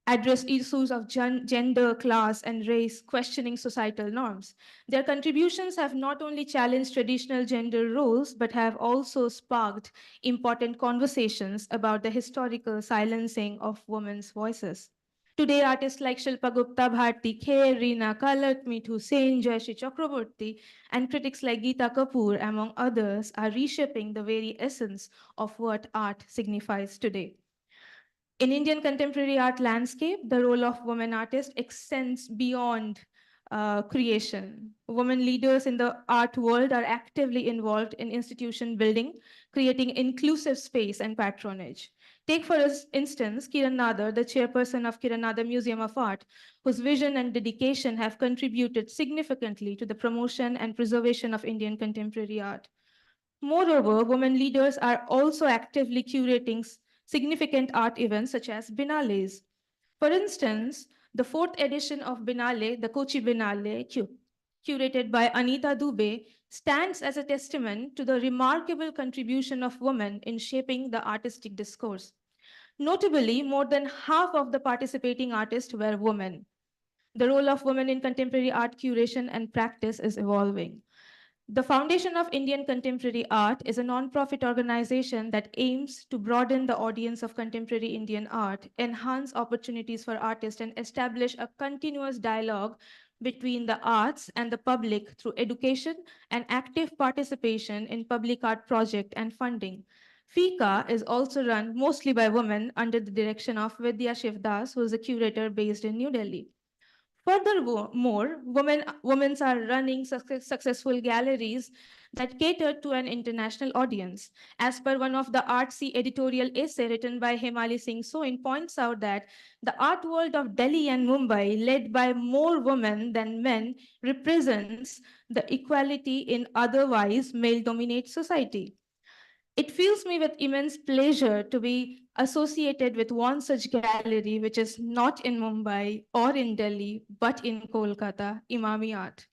address issues of gender, class, and race, questioning societal norms. Their contributions have not only challenged traditional gender roles, but have also sparked important conversations about the historical silencing of women's voices. Today, artists like Shilpa Gupta, Bharti Kher, Reena Kalat, Meet Hussain, Jayashree Chakraborty, and critics like Geeta Kapoor, among others, are reshaping the very essence of what art signifies today. In Indian contemporary art landscape, the role of women artists extends beyond creation. Women leaders in the art world are actively involved in institution building, creating inclusive space and patronage. Take, for instance, Kiran Nadar, the chairperson of Kiran Nadar Museum of Art, whose vision and dedication have contributed significantly to the promotion and preservation of Indian contemporary art. Moreover, women leaders are also actively curating significant art events such as Biennales. For instance, the fourth edition of Biennale, the Kochi Biennale, curated by Anita Dubey, stands as a testament to the remarkable contribution of women in shaping the artistic discourse. Notably, more than half of the participating artists were women. The role of women in contemporary art curation and practice is evolving. The Foundation of Indian Contemporary Art is a non-profit organization that aims to broaden the audience of contemporary Indian art, enhance opportunities for artists, and establish a continuous dialogue between the arts and the public through education and active participation in public art project and funding. FICA is also run mostly by women under the direction of Vidya Shivdas, who is a curator based in New Delhi. Furthermore, women are running successful galleries that cater to an international audience. As per one of the artsy editorial essay written by Hemali Singh Soin points out that the art world of Delhi and Mumbai, led by more women than men, represents the equality in otherwise male-dominated society. It fills me with immense pleasure to be associated with one such gallery, which is not in Mumbai or in Delhi, but in Kolkata, Imami Art,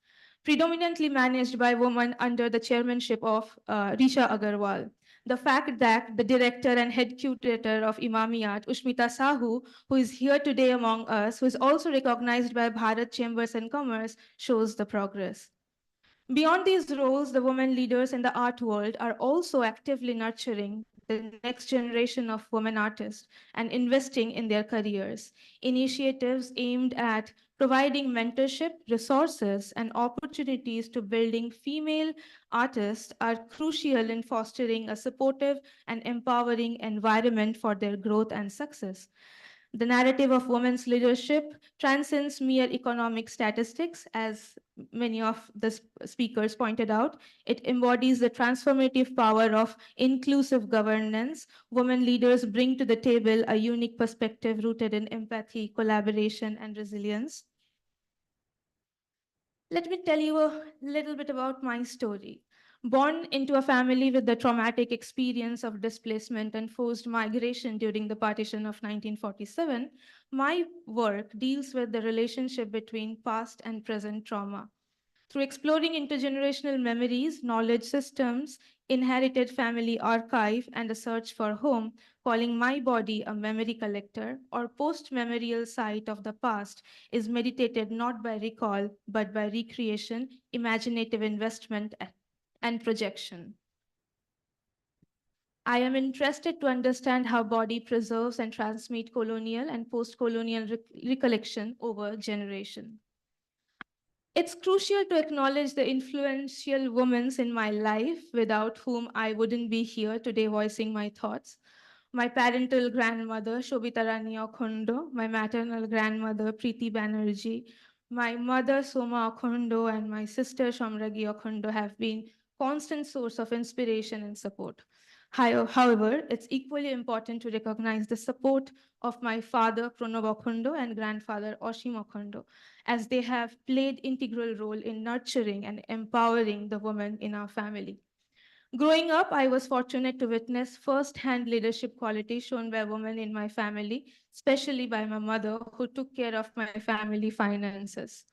predominantly managed by women under the chairmanship of Risha Agarwal. The fact that the director and head curator of Imami Art, Ushmita Sahu, who is here today among us, who is also recognized by Bharat Chambers and Commerce, shows the progress. Beyond these roles, the women leaders in the art world are also actively nurturing the next generation of women artists and investing in their careers. Initiatives aimed at providing mentorship, resources, and opportunities to building female artists are crucial in fostering a supportive and empowering environment for their growth and success. The narrative of women's leadership transcends mere economic statistics, as many of the speakers pointed out. It embodies the transformative power of inclusive governance. Women leaders bring to the table a unique perspective rooted in empathy, collaboration, and resilience. Let me tell you a little bit about my story. Born into a family with the traumatic experience of displacement and forced migration during the partition of 1947, my work deals with the relationship between past and present trauma. Through exploring intergenerational memories, knowledge systems, inherited family archive, and a search for home, calling my body a memory collector or post-memorial site of the past is meditated not by recall, but by recreation, imaginative investment, and projection. I am interested to understand how body preserves and transmit colonial and post-colonial recollection over generation. It's crucial to acknowledge the influential women in my life without whom I wouldn't be here today voicing my thoughts. My parental grandmother, Shobita Rani Okhondo, my maternal grandmother, Preeti Banerjee, my mother, Soma Okhondo, and my sister, Shamragi Okhondo, have been constant source of inspiration and support. However, it's equally important to recognize the support of my father, Pranab Okhondo, and grandfather, Oshim Okhondo, as they have played integral role in nurturing and empowering the women in our family. Growing up, I was fortunate to witness first-hand leadership qualities shown by women in my family, especially by my mother, who took care of my family finances.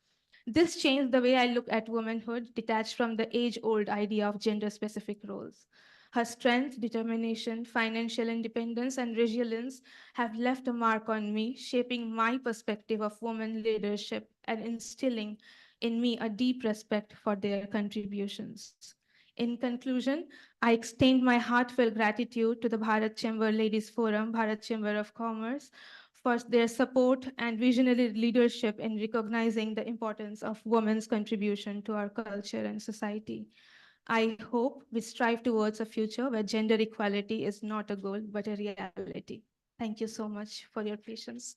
This changed the way I look at womanhood, detached from the age-old idea of gender-specific roles. Her strength, determination, financial independence, and resilience have left a mark on me, shaping my perspective of women leadership and instilling in me a deep respect for their contributions. In conclusion, I extend my heartfelt gratitude to the Bharat Chamber Ladies Forum, Bharat Chamber of Commerce, for their support and visionary leadership in recognizing the importance of women's contribution to our culture and society. I hope we strive towards a future where gender equality is not a goal, but a reality. Thank you so much for your patience.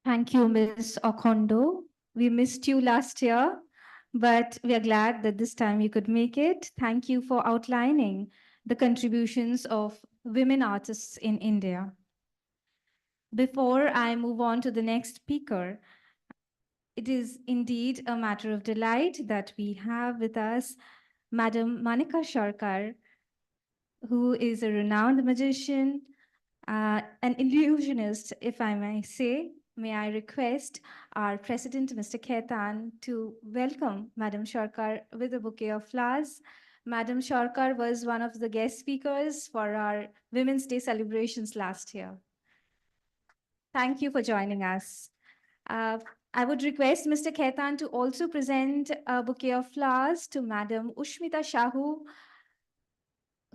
Thank you, Ms. Okondo. We missed you last year, but we are glad that this time you could make it. Thank you for outlining the contributions of women artists in India. Before I move on to the next speaker, it is indeed a matter of delight that we have with us Madam Manika Sharkar, who is a renowned magician, an illusionist, if I may say. May I request our President, Mr. Khaitan, to welcome Madam Sharkar with a bouquet of flowers. Madam Sharkar was one of the guest speakers for our Women's Day celebrations last year. Thank you for joining us. I would request Mr. Khaitan to also present a bouquet of flowers to Madam Ushmita Shahu,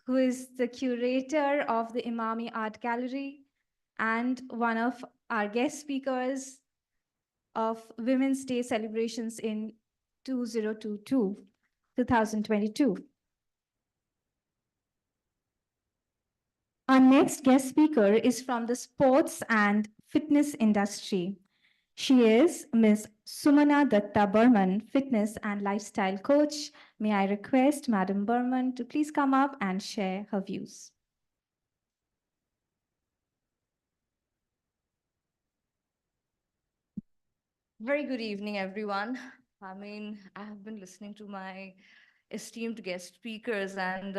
who is the curator of the Imami Art Gallery and one of our guest speakers of Women's Day celebrations in 2022. Our next guest speaker is from the sports and fitness industry. She is Ms. Sumana Datta Burman, fitness and lifestyle coach. May I request Madam Burman to please come up and share her views. Very good evening, everyone. I mean, I have been listening to my esteemed guest speakers, and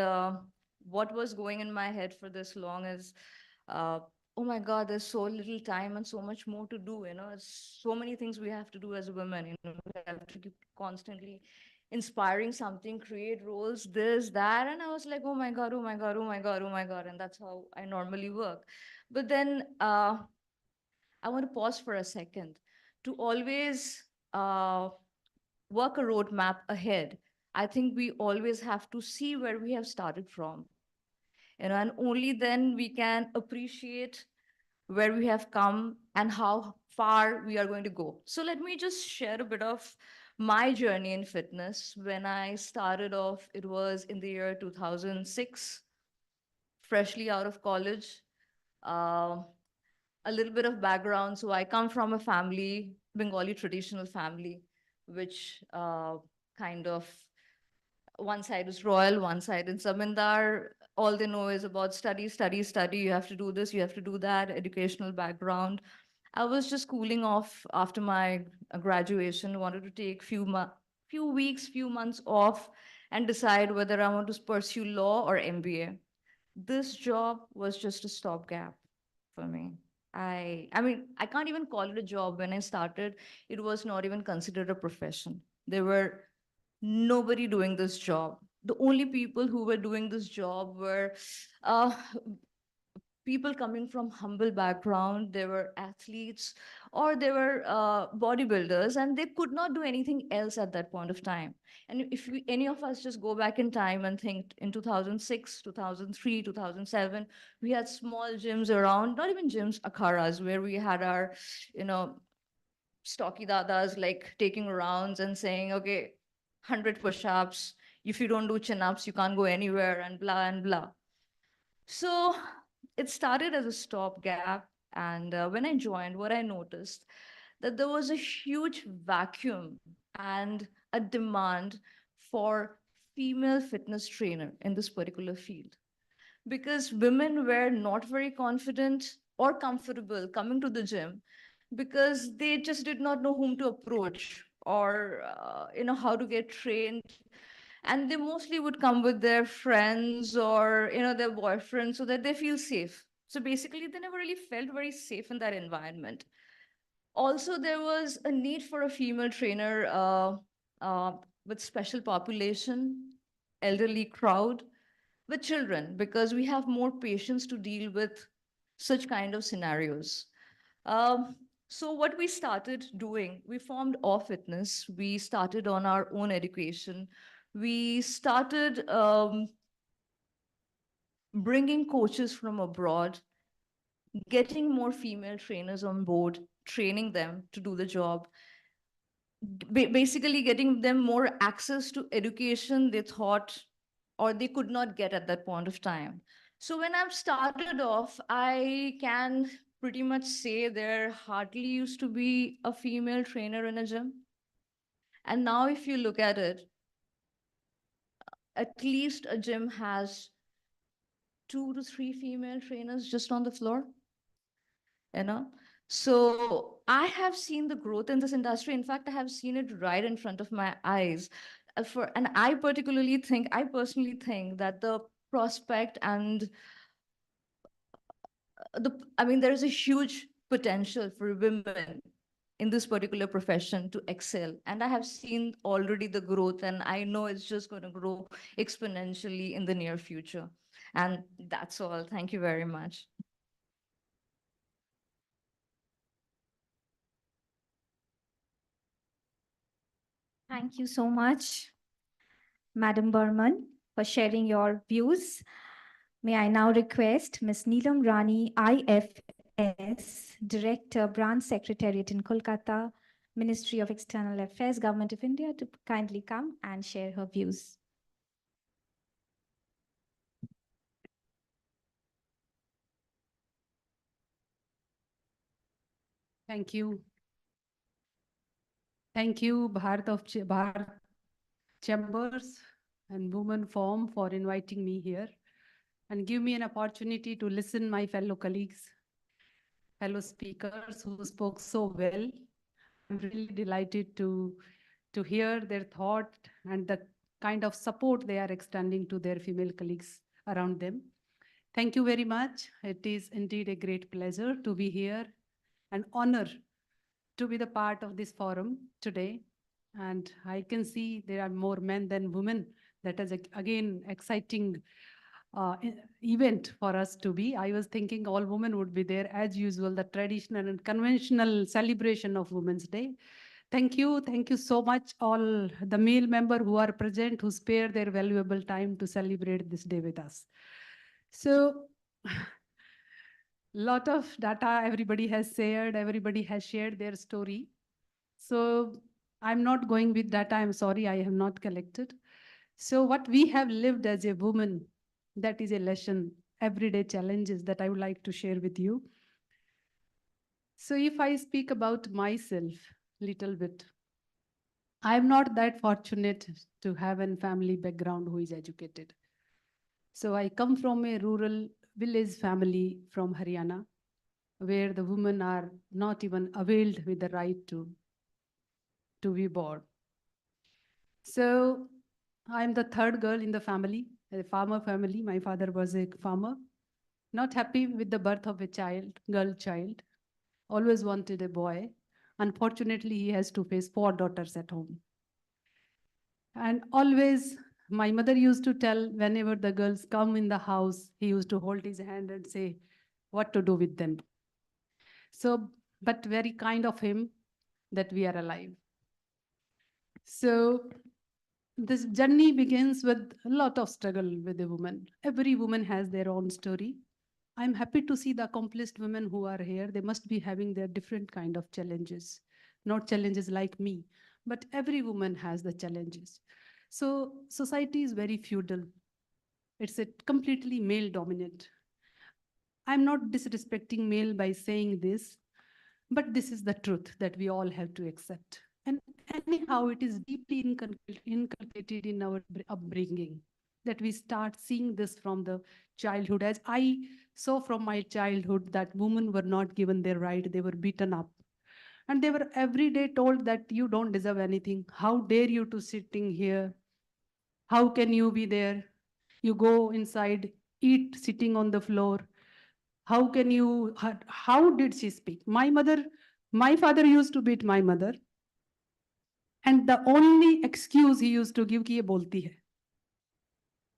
what was going in my head for this long is, oh my God, there's so little time and so much more to do. It's so many things we have to do as women. We have to keep constantly inspiring something, create roles, this, that. And I was like, oh my God, oh my God, oh my God, oh my God. And that's how I normally work. But then I want to pause for a second to always work a roadmap ahead. I think we always have to see where we have started from, and only then we can appreciate where we have come and how far we are going to go. So let me just share a bit of my journey in fitness. When I started off, it was in the year 2006, freshly out of college. A little bit of background. So I come from a family, Bengali traditional family, which kind of one side is royal, one side in Zamindar. All they know is about study, study, study. You have to do this, you have to do that, educational background. I was just cooling off after my graduation, wanted to take few weeks, few months off and decide whether I want to pursue law or MBA. This job was just a stopgap for me. I mean, I can't even call it a job. When I started, it was not even considered a profession. There were nobody doing this job. The only people who were doing this job were people coming from humble background, they were athletes, or they were bodybuilders, and they could not do anything else at that point of time. And if any of us just go back in time and think in 2006, 2003, 2007, we had small gyms around, not even gyms, akharas, where we had our, you know, stocky dadas like taking rounds and saying, okay, 100 push-ups. If you don't do chin-ups, you can't go anywhere, and blah and blah. So it started as a stopgap. And when I joined, what I noticed that there was a huge vacuum and a demand for female fitness trainer in this particular field, because women were not very confident or comfortable coming to the gym because they just did not know whom to approach, or how to get trained, and they mostly would come with their friends or their boyfriends so that they feel safe. So basically they never really felt very safe in that environment. Also, there was a need for a female trainer uh, with special population, elderly crowd, with children, because we have more patience to deal with such kind of scenarios. So what we started doing, we formed Awe Fitness. We started on our own education. We started bringing coaches from abroad, getting more female trainers on board, training them to do the job, basically getting them more access to education they thought or they could not get at that point of time. So when I've started off, I can pretty much say there hardly used to be a female trainer in a gym. And now if you look at it, at least a gym has 2 to 3 female trainers just on the floor, you know? So I have seen the growth in this industry. In fact, I have seen it right in front of my eyes. And I personally think that the prospect and there is a huge potential for women in this particular profession to excel. And I have seen already the growth, and I know it's just going to grow exponentially in the near future. And that's all. Thank you very much. Thank you so much, Madam Burman, for sharing your views. May I now request Ms. Neelam Rani, IFS, Director, Branch Secretariat in Kolkata, Ministry of External Affairs, Government of India, to kindly come and share her views. Thank you. Thank you, Bharat Chambers and Women Forum for inviting me here and give me an opportunity to listen my fellow colleagues, fellow speakers who spoke so well. I'm really delighted to hear their thought and the kind of support they are extending to their female colleagues around them. Thank you very much. It is indeed a great pleasure to be here, an honor to be the part of this forum today. And I can see there are more men than women. That is, again, exciting event for us to be. I was thinking all women would be there as usual, the traditional and conventional celebration of Women's Day. Thank you so much, all the male members who are present, who spare their valuable time to celebrate this day with us. So, lot of data everybody has shared, everybody has shared their story. So I'm not going with data, I'm sorry, I have not collected. So what we have lived as a woman, that is a lesson, everyday challenges that I would like to share with you. So if I speak about myself a little bit, I'm not that fortunate to have a family background who is educated. So I come from a rural village family from Haryana, where the women are not even availed with the right to be born. So I'm the third girl in the family, a farmer family. My father was a farmer, not happy with the birth of a child, girl child, always wanted a boy. Unfortunately, he has to face 4 daughters at home. And always, my mother used to tell, whenever the girls come in the house, he used to hold his hand and say, what to do with them. So, but very kind of him that we are alive. So this journey begins with a lot of struggle with a woman. Every woman has their own story. I'm happy to see the accomplished women who are here. They must be having their different kind of challenges, not challenges like me, but every woman has the challenges. So society is very feudal. It's a completely male dominant. I'm not disrespecting male by saying this, but this is the truth that we all have to accept. And anyhow, it is deeply inculcated in our upbringing that we start seeing this from the childhood. As I saw from my childhood that women were not given their right, they were beaten up. And they were every day told that you don't deserve anything. How dare you to sitting here? How can you be there? You go inside, eat sitting on the floor. How can you, how did she speak? My father used to beat my mother. And the only excuse he used to give कि ये बोलती है,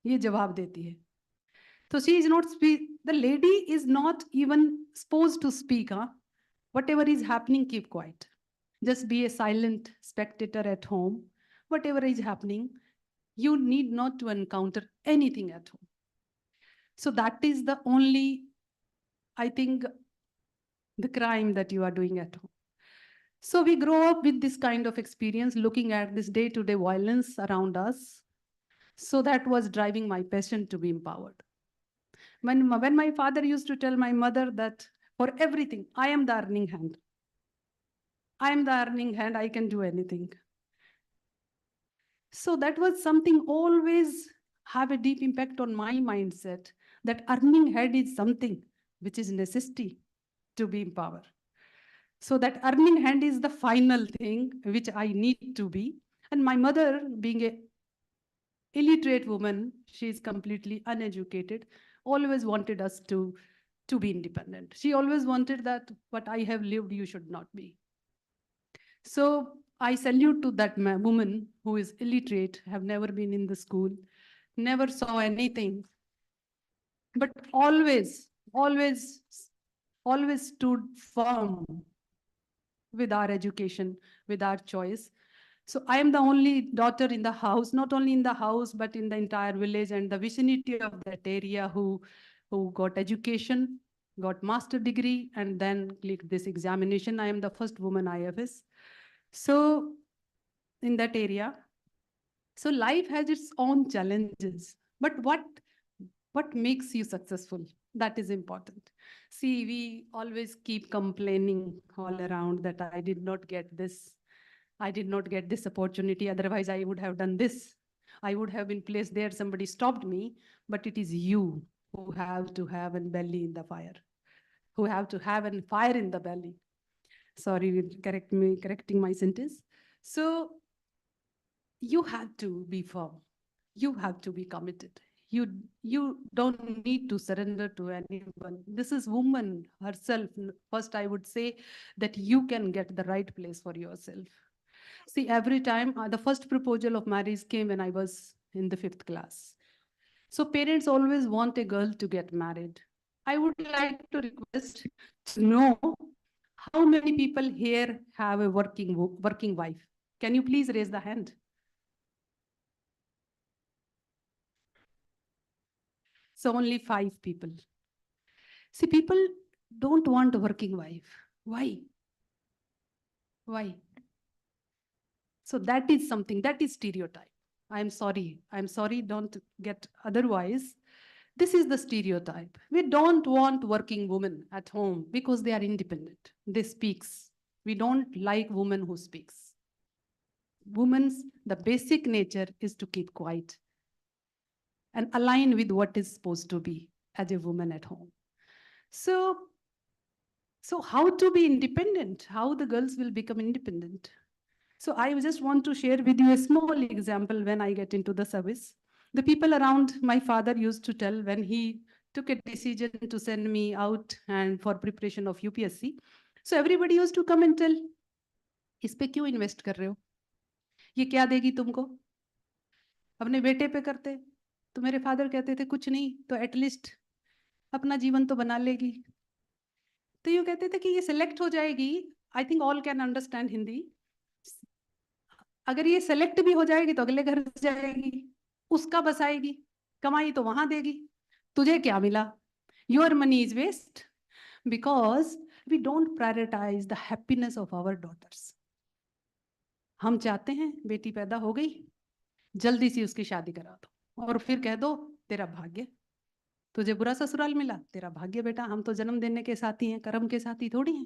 ये जवाब देती है. So she is not speak. The lady is not even supposed to speak. Huh? Whatever is happening, keep quiet. Just be a silent spectator at home. Whatever is happening, you need not to encounter anything at home. So that is the only, I think, the crime that you are doing at home. So we grow up with this kind of experience, looking at this day-to-day violence around us. So that was driving my passion to be empowered. When my father used to tell my mother that for everything, I am the earning hand. I am the earning hand, I can do anything. So that was something always have a deep impact on my mindset, that earning hand is something which is necessity to be empowered. So that earning hand is the final thing which I need to be. And my mother, being a illiterate woman, she is completely uneducated, always wanted us to be independent. She always wanted that what I have lived, you should not be. So I salute to that woman who is illiterate, have never been in the school, never saw anything, but always stood firm with our education, with our choice. So I am the only daughter in the house, not only in the house, but in the entire village and the vicinity of that area who got education, got master degree, and then clicked this examination. I am the first woman IFS. So in that area, so life has its own challenges, but what makes you successful? That is important. See, we always keep complaining all around that I did not get this. I did not get this opportunity. Otherwise, I would have done this. I would have been placed there. Somebody stopped me. But it is you who have to have a belly in the fire, who have to have a fire in the belly. Sorry, correcting my sentence. So you have to be firm. You have to be committed. You don't need to surrender to anyone. This is woman herself. First, I would say that you can get the right place for yourself. See, every time the first proposal of marriage came when I was in the 5th class. So parents always want a girl to get married. I would like to request to know how many people here have a working wife. Can you please raise the hand? So only 5 people. See, people don't want a working wife. Why? Why? So that is something, that is stereotype. I'm sorry, don't get otherwise. This is the stereotype. We don't want working women at home because they are independent. They speaks. We don't like women who speaks. Women's, the basic nature is to keep quiet and align with what is supposed to be as a woman at home. So how to be independent? How the girls will become independent? So I just want to share with you a small example when I get into the service. The people around my father used to tell when he took a decision to send me out and for preparation of UPSC. So everybody used to come and tell, इस पे क्यों invest कर रहे हो? ये क्या देगी तुमको? अपने बेटे पे करते? तो मेरे फादर कहते थे कुछ नहीं, तो एटलीस्ट अपना जीवन तो बना लेगी. तो ये कहते थे कि ये सिलेक्ट हो जाएगी, I think all can understand Hindi, अगर ये सेलेक्ट भी हो जाएगी तो अगले घर जाएगी, उसका बसाएगी, कमाई तो वहां देगी, तुझे क्या मिला? Your money is waste because we don't prioritise the happiness of our daughters. हम चाहते हैं बेटी पैदा हो गई, जल्दी से उसकी शादी करा दो और फिर कह दो तेरा भाग्य, तुझे बुरा ससुराल मिला, तेरा भाग्य बेटा, हम तो जन्म देने के साथी हैं, कर्म के साथी थोड़ी हैं.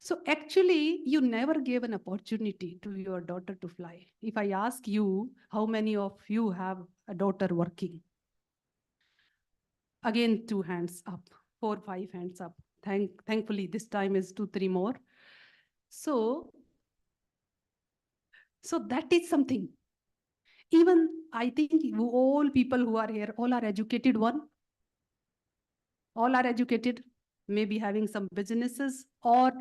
So actually, you never gave an opportunity to your daughter to fly. If I ask you, how many of you have a daughter working? Again, 2 hands up, 4, 5 hands up. Thankfully, this time is 2, 3 more. So that is something. Even I think all people who are here, all are educated one. All are educated, maybe having some businesses or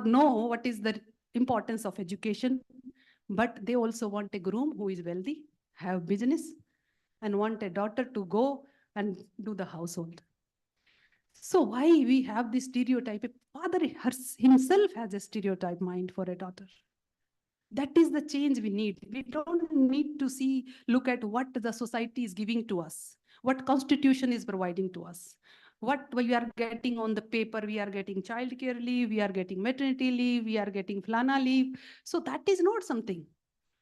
know what is the importance of education, but they also want a groom who is wealthy, have business, and want a daughter to go and do the household. So why we have this stereotype? A father himself has a stereotype mind for a daughter. That is the change we need. We don't need to look at what the society is giving to us, what constitution is providing to us, what we are getting on the paper. We are getting child care leave, we are getting maternity leave, we are getting flana leave. So that is not something.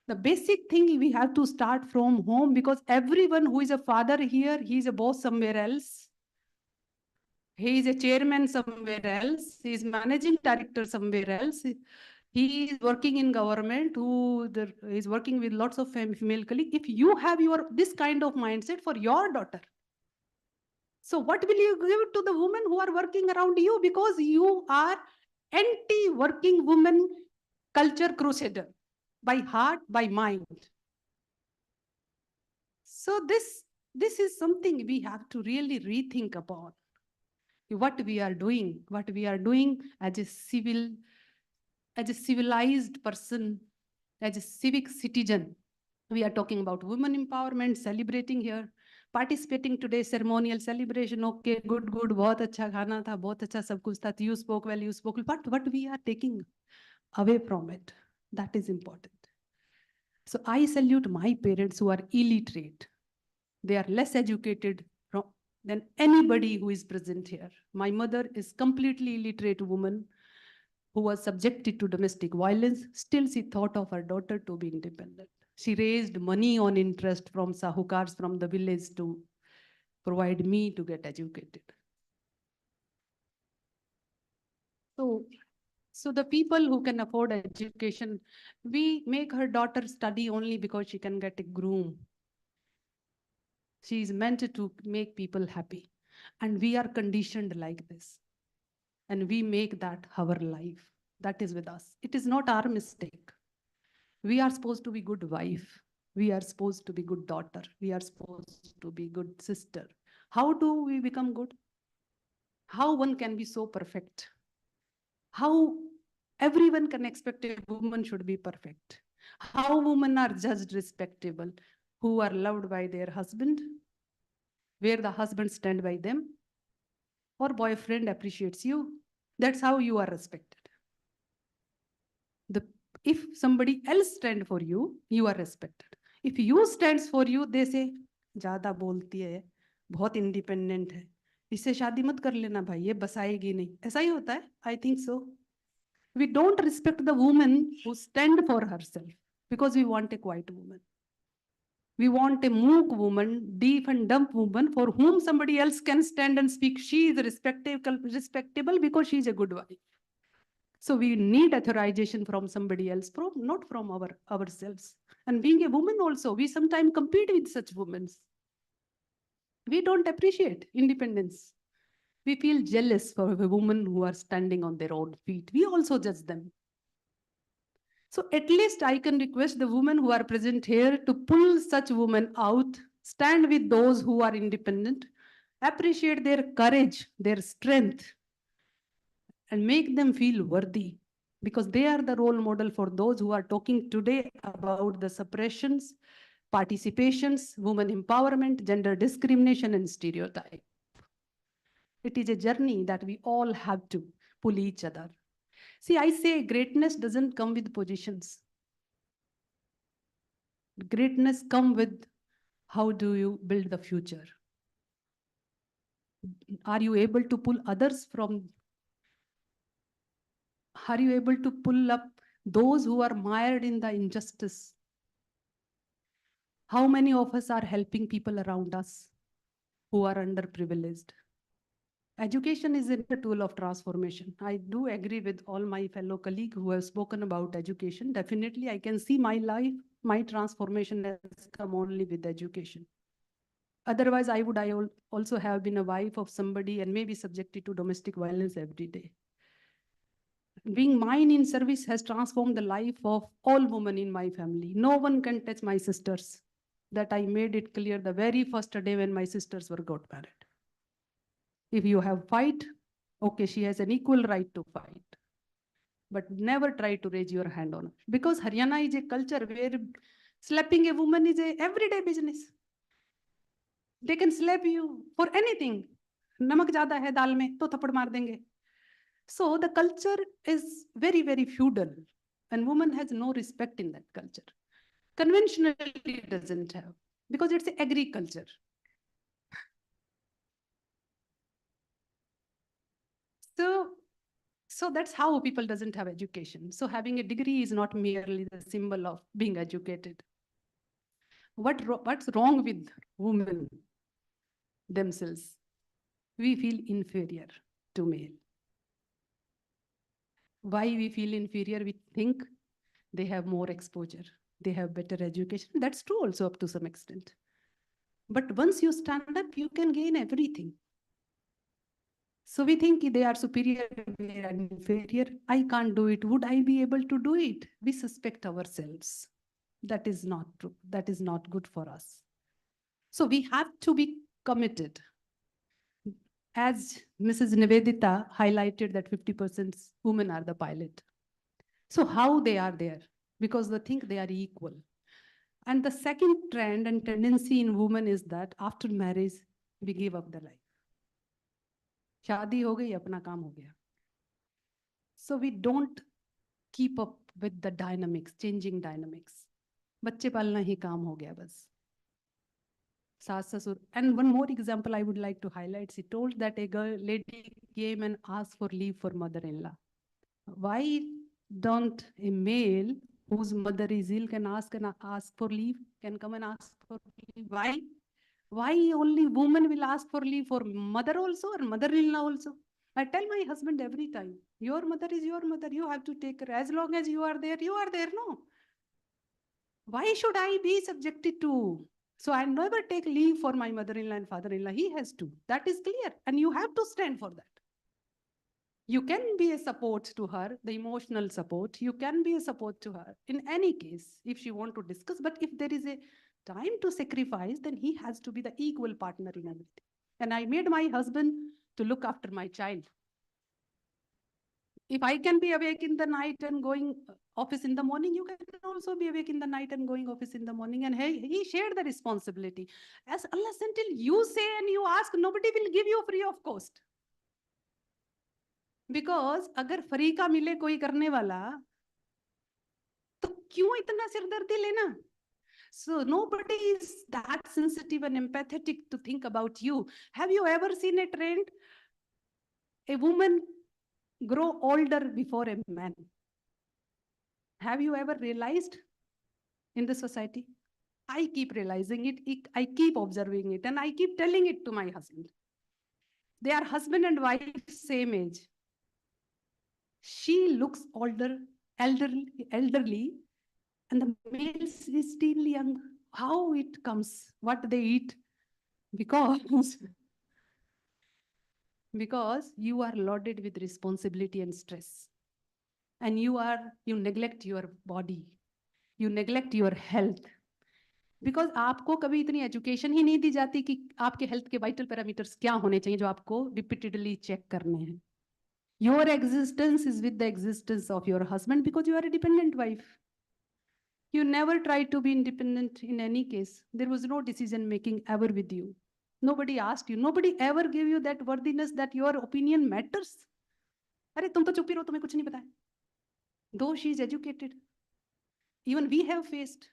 The basic thing we have to start from home, because everyone who is a father here, he is a boss somewhere else. He is a chairman somewhere else. He is managing director somewhere else. He is working in government, is working with lots of female colleagues. If you have this kind of mindset for your daughter, so what will you give to the women who are working around you? Because you are anti-working woman culture crusader, by heart, by mind. So this is something we have to really rethink about. What we are doing as a civilized person, as a civic citizen. We are talking about women empowerment, celebrating here, participating today, ceremonial celebration. Okay, good, बहुत अच्छा खाना था, बहुत अच्छा सब कुछ था. You spoke well, but what we are taking away from it, that is important. So I salute my parents who are illiterate. They are less educated than anybody who is present here. My mother is completely illiterate woman who was subjected to domestic violence. Still, she thought of her daughter to be independent. She raised money on interest from sahukars from the village to provide me to get educated. So the people who can afford education, we make her daughter study only because she can get a groom. She is meant to make people happy. And we are conditioned like this. And we make that our life. That is with us. It is not our mistake. We are supposed to be good wife. We are supposed to be good daughter. We are supposed to be good sister. How do we become good? How one can be so perfect? How everyone can expect a woman should be perfect? How women are judged respectable, who are loved by their husband, where the husband stand by them, or boyfriend appreciates you. That's how you are respected. If somebody else stand for you, you are respected. If you stands for you, they say, ज़्यादा बोलती है, बहुत independent है, इससे शादी मत कर लेना भाई, ये बसाएगी नहीं. ऐसा ही होता है? I think so. We don't respect the woman who stand for herself because we want a quiet woman. We want a mook woman, deaf and dumb woman for whom somebody else can stand and speak. She is respectable because she is a good wife. So we need authorization from somebody else, not from ourselves. And being a woman also, we sometimes compete with such women. We don't appreciate independence. We feel jealous for a woman who are standing on their own feet. We also judge them. So at least I can request the women who are present here to pull such women out, stand with those who are independent, appreciate their courage, their strength, and make them feel worthy, because they are the role model for those who are talking today about the suppressions, participations, women empowerment, gender discrimination, and stereotype. It is a journey that we all have to pull each other. See, I say greatness doesn't come with positions. Greatness come with how do you build the future? Are you able to pull others from? Are you able to pull up those who are mired in the injustice? How many of us are helping people around us who are underprivileged? Education is a tool of transformation. I do agree with all my fellow colleagues who have spoken about education. Definitely, I can see my life, my transformation has come only with education. Otherwise, I also have been a wife of somebody and maybe subjected to domestic violence every day. Being mine in service has transformed the life of all women in my family. No one can touch my sisters. That I made it clear the very first day when my sisters were got married. If you have fight, okay, she has an equal right to fight. But never try to raise your hand on her. Because Haryana is a culture where slapping a woman is a everyday business. They can slap you for anything. Namak zyada hai dal mein, to thapad maar denge. So the culture is very, very feudal, and woman has no respect in that culture. Conventionally, it doesn't have, because it's agriculture. So that's how people doesn't have education. So having a degree is not merely the symbol of being educated. What's wrong with women themselves? We feel inferior to male. Why we feel inferior? We think they have more exposure, they have better education. That's true also up to some extent. But once you stand up, you can gain everything. So we think they are superior, we are inferior. I can't do it. Would I be able to do it? We suspect ourselves. That is not true. That is not good for us. So we have to be committed. As Mrs. Nivedita highlighted that 50% women are the pilot. So how they are there? Because they think they are equal. And the second trend and tendency in women is that after marriage, we give up the life. शादी हो गई, अपना काम हो गया. So we don't keep up with the dynamics, changing dynamics. बच्चे पालना ही काम हो गया बस. सास ससुर. And one more example I would like to highlight. She told that a lady came and asked for leave for mother-in-law. Why don't a male whose mother is ill can ask for leave, can come and ask for leave? Why? Why only women will ask for leave for mother also or mother-in-law also? I tell my husband every time, your mother is your mother. You have to take her. As long as you are there, no? Why should I be subjected to? So I never take leave for my mother-in-law and father-in-law. He has to. That is clear. And you have to stand for that. You can be a support to her, the emotional support. You can be a support to her in any case if she want to discuss. But if there is a time to sacrifice, then he has to be the equal partner in everything. And I made my husband to look after my child. If I can be awake in the night and going office in the morning, you can also be awake in the night and going office in the morning. And he shared the responsibility. As unless until you say and you ask, nobody will give you free of cost. Because अगर free का मिले कोई करने वाला, तो क्यों इतना सिरदर्दी लेना? So nobody is that sensitive and empathetic to think about you. Have you ever seen a trend? A woman grow older before a man. Have you ever realized in the society? I keep realizing it, I keep observing it, and I keep telling it to my husband. They are husband and wife, same age. She looks older, elderly, and the male is still young. How it comes? What they eat? Because you are loaded with responsibility and stress. And you neglect your body. You neglect your health. Because आपको कभी इतनी education ही नहीं दी जाती कि आपके health के vital parameters क्या होने चाहिए जो आपको repeatedly check करने हैं. Your existence is with the existence of your husband because you are a dependent wife. You never tried to be independent in any case. There was no decision making ever with you. Nobody asked you. Nobody ever gave you that worthiness that your opinion matters. अरे तुम तो चुप ही रहो, तुम्हें कुछ नहीं पता है. Though she is educated, even we have faced.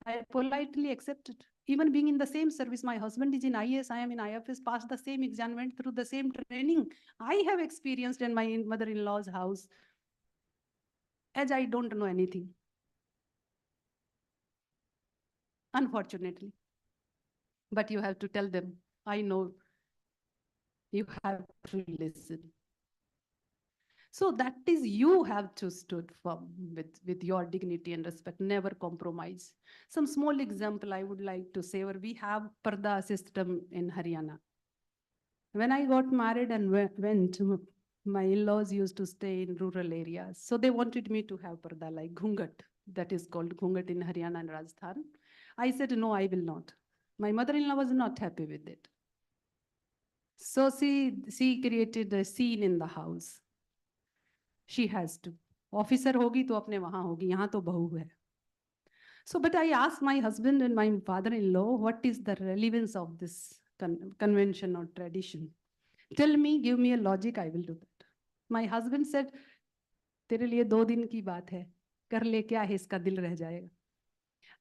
I politely accept it. Even being in the same service, my husband is in IAS, I am in IFS, passed the same exam, went through the same training. I have experienced in my mother-in-law's house, as I don't know anything. Unfortunately. But you have to tell them, I know. You have to listen. So that is, you have to stood firm with your dignity and respect, never compromise. Some small example I would like to say, where we have Parda system in Haryana. When I got married and went, my in-laws used to stay in rural areas. So they wanted me to have Parda, like Ghungat, that is called Ghungat in Haryana and Rajasthan. I said, no, I will not. My mother-in-law was not happy with it. So she created a scene in the house. She has to. Officer hogi to apne wahan hogi, yahan to bahu hai. So, but I asked my husband and my father-in-law, what is the relevance of this convention or tradition? Tell me, give me a logic, I will do that. My husband said, तेरे लिए 2 दिन की बात है, कर ले क्या है इसका दिल रह जाएगा.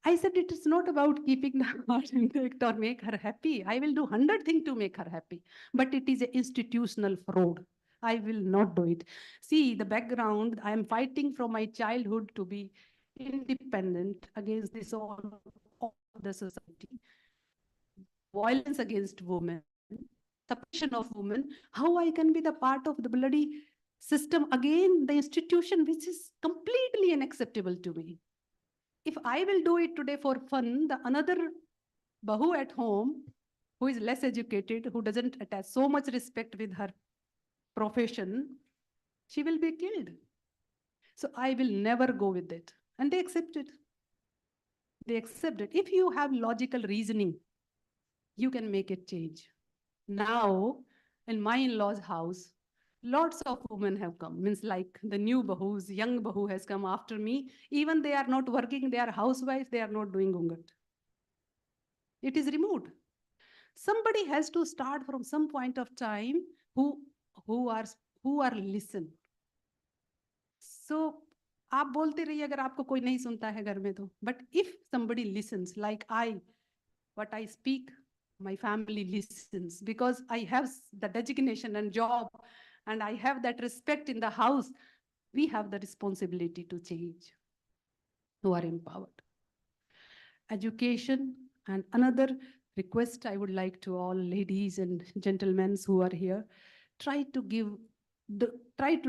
I said, it is not about keeping the heart intact or make her happy. I will do 100 things to make her happy, but it is an institutional fraud. I will not do it. See, the background, I am fighting from my childhood to be independent against this all of the society. Violence against women, suppression of women, how I can be the part of the bloody system, again, the institution, which is completely unacceptable to me. If I will do it today for fun, the another bahu at home, who is less educated, who doesn't attach so much respect with her profession, she will be killed. So I will never go with it. And they accept it. They accept it. If you have logical reasoning, you can make it change. Now, in my in-laws' house, lots of women have come, means like the new bahus, young bahu has come after me. Even they are not working, they are housewives, they are not doing gungat. It is removed. Somebody has to start from some point of time who are listen. So, आप बोलते रहिए अगर आपको कोई नहीं सुनता है घर में तो. But if somebody listens, like what I speak, my family listens, because I have the designation and job, and I have that respect in the house, we have the responsibility to change, who are empowered. Education, and another request I would like to all ladies and gentlemen who are here, try to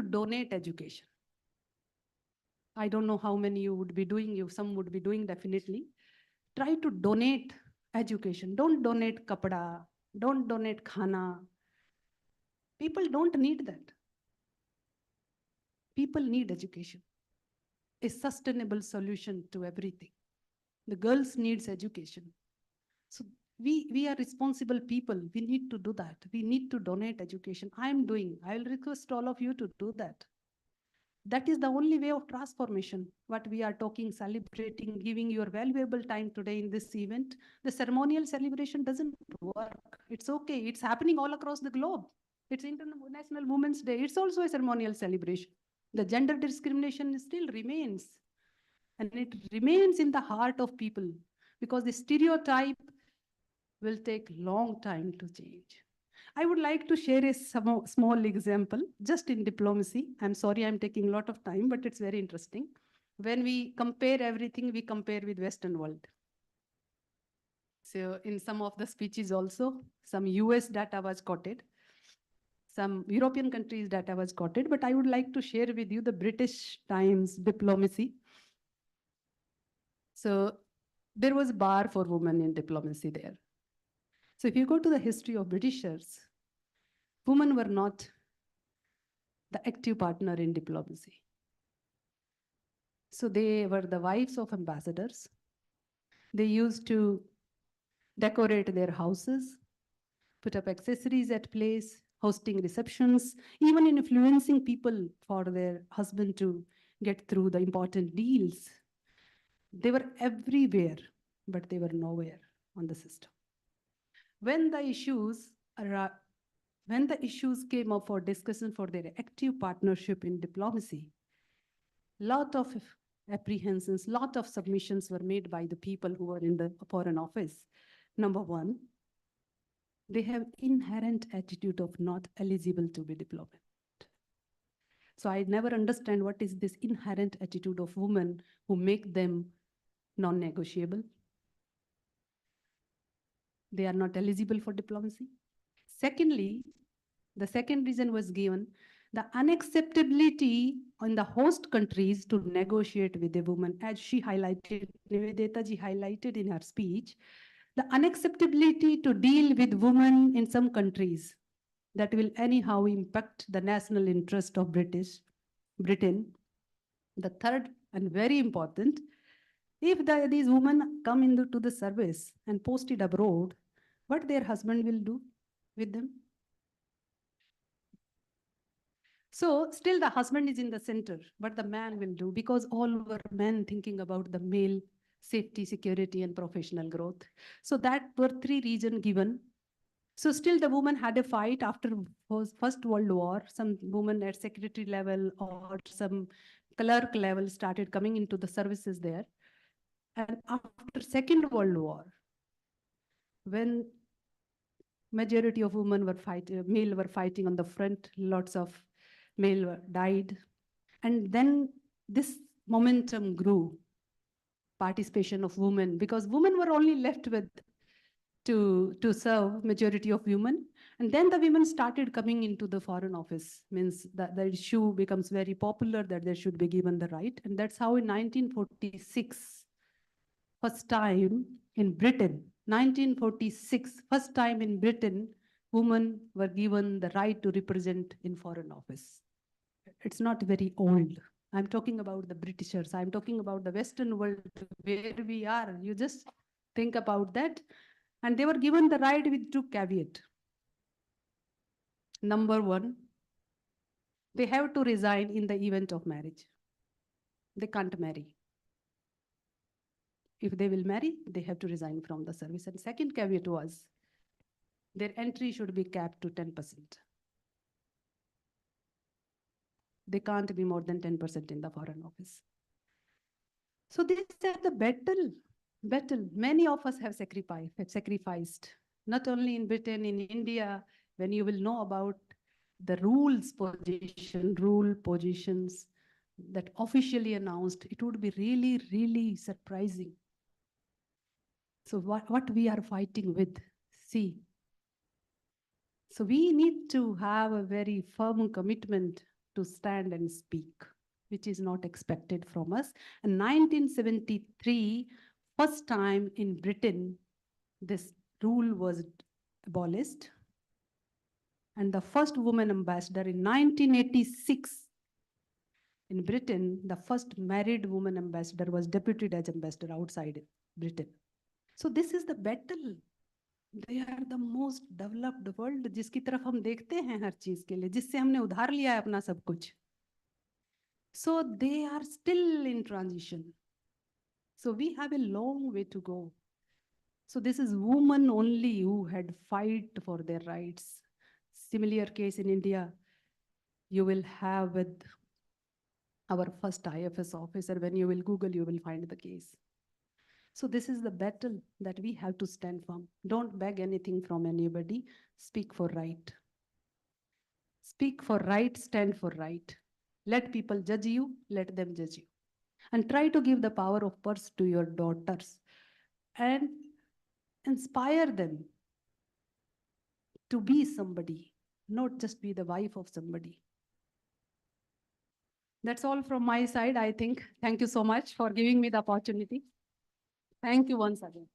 donate education. I don't know how many you would be doing, some would be doing definitely. Try to donate education. Don't donate kapda, don't donate khana. People don't need that. People need education, a sustainable solution to everything. The girls needs education. So we are responsible people. We need to do that. We need to donate education. I'll request all of you to do that. That is the only way of transformation. What we are talking, celebrating, giving your valuable time today in this event. The ceremonial celebration doesn't work. It's okay. It's happening all across the globe. It's International Women's Day. It's also a ceremonial celebration. The gender discrimination still remains. And it remains in the heart of people, because the stereotype will take long time to change. I would like to share a small example, just in diplomacy. I'm sorry I'm taking a lot of time, but it's very interesting. When we compare everything, we compare with Western world. So in some of the speeches also, some US data was quoted, some European countries data was quoted, but I would like to share with you the British Times diplomacy. So there was bar for women in diplomacy there. So if you go to the history of Britishers, women were not the active partner in diplomacy. So they were the wives of ambassadors. They used to decorate their houses, put up accessories at place, hosting receptions, even influencing people for their husband to get through the important deals. They were everywhere, but they were nowhere on the system. When the issues when the issues came up for discussion for their active partnership in diplomacy, lot of apprehensions, lot of submissions were made by the people who were in the Foreign Office. Number one, they have inherent attitude of not eligible to be diplomat. So I never understand what is this inherent attitude of women who make them non-negotiable. They are not eligible for diplomacy. Secondly, the second reason was given, the unacceptability on the host countries to negotiate with a woman, as she highlighted, Nivedita ji highlighted in her speech, the unacceptability to deal with women in some countries that will anyhow impact the national interest of Britain. The third and very important, if these women come into the service and posted abroad, what their husband will do with them? So still the husband is in the center, but the man will do, because all were men thinking about the male safety, security, and professional growth. So that were three reasons given. So still the woman had a fight after First World War. Some women at secretary level or some clerk level started coming into the services there. And after Second World War, when majority of women were male were fighting on the front, lots of male died. And then this momentum grew, participation of women, because women were only left with to serve majority of women. And then the women started coming into the Foreign Office, means that the issue becomes very popular that they should be given the right. And that's how in 1946, first time in Britain, 1946, first time in Britain, women were given the right to represent in Foreign Office. It's not very old. I'm talking about the Britishers. I'm talking about the Western world where we are. You just think about that. And they were given the right with two caveats. Number one, they have to resign in the event of marriage. They can't marry. If they will marry, they have to resign from the service. And second caveat was, their entry should be capped to 10%. They can't be more than 10% in the Foreign Office. So this is the battle. Many of us have sacrificed, not only in Britain, in India, when you will know about the rule positions that officially announced, it would be really, really surprising. So what we are fighting with, see. So we need to have a very firm commitment to stand and speak, which is not expected from us. In 1973, first time in Britain, this rule was abolished. And the first woman ambassador in 1986, in Britain, the first married woman ambassador was deputed as ambassador outside Britain. So this is the battle. They are the most developed world, जिसकी तरफ हम देखते हैं हर चीज के लिए, जिससे हमने उधार लिया है अपना सब कुछ. So they are still in transition. So we have a long way to go. So this is women only who had fight for their rights. Similar case in India, you will have with our first IFS officer. When you will Google, you will find the case. So this is the battle that we have to stand firm. Don't beg anything from anybody. Speak for right. Speak for right, stand for right. Let people judge you, let them judge you. And try to give the power of purse to your daughters and inspire them to be somebody, not just be the wife of somebody. That's all from my side, I think. Thank you so much for giving me the opportunity. Thank you once again.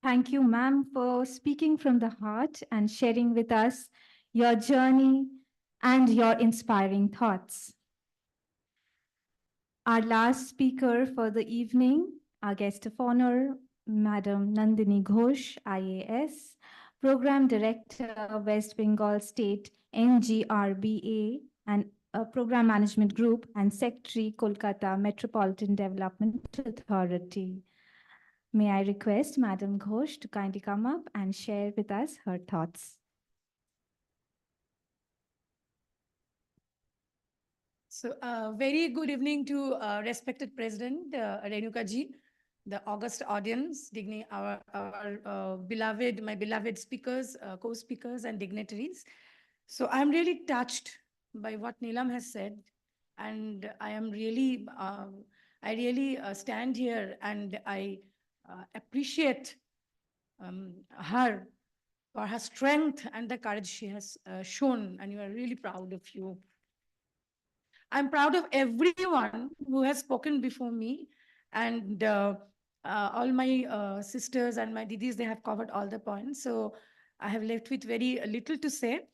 Thank you, ma'am, for speaking from the heart and sharing with us your journey and your inspiring thoughts. Our last speaker for the evening, our guest of honor, Madam Nandini Ghosh, IAS, Program Director, West Bengal State NGRBA and Program Management Group and Secretary, Kolkata Metropolitan Development Authority. May I request Madam Ghosh to kindly come up and share with us her thoughts. So, very good evening to respected President Renuka ji, the august audience, our beloved, my beloved speakers, co-speakers and dignitaries. So I'm really touched by what Neelam has said. And I am really, I really stand here and I appreciate her for her strength and the courage she has shown. And we are really proud of you. I'm proud of everyone who has spoken before me, and all my sisters and my didis, they have covered all the points. So I have left with very little to say.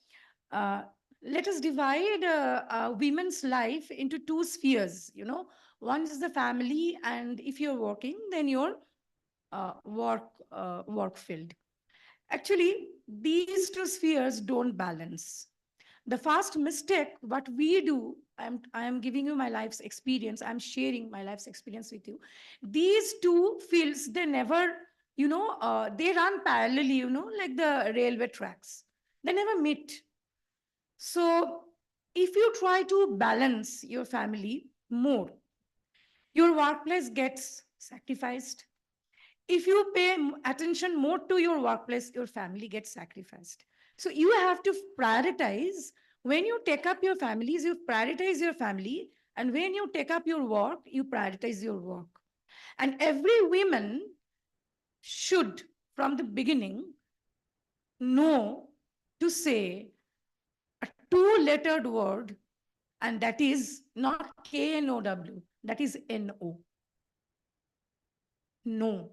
Let us divide women's life into two spheres. You know, one is the family, and if you're working, then your work field. Actually, these two spheres don't balance. The first mistake, what we do, I am giving you my life's experience. I'm sharing my life's experience with you. These two fields, they never, they run parallelly, like the railway tracks. They never meet. So if you try to balance your family more, your workplace gets sacrificed. If you pay attention more to your workplace, your family gets sacrificed. So you have to prioritize. When you take up your families, you prioritize your family. And when you take up your work, you prioritize your work. And every woman should, from the beginning, know to say a two-lettered word, and that is not K-N-O-W, that is N-O. No,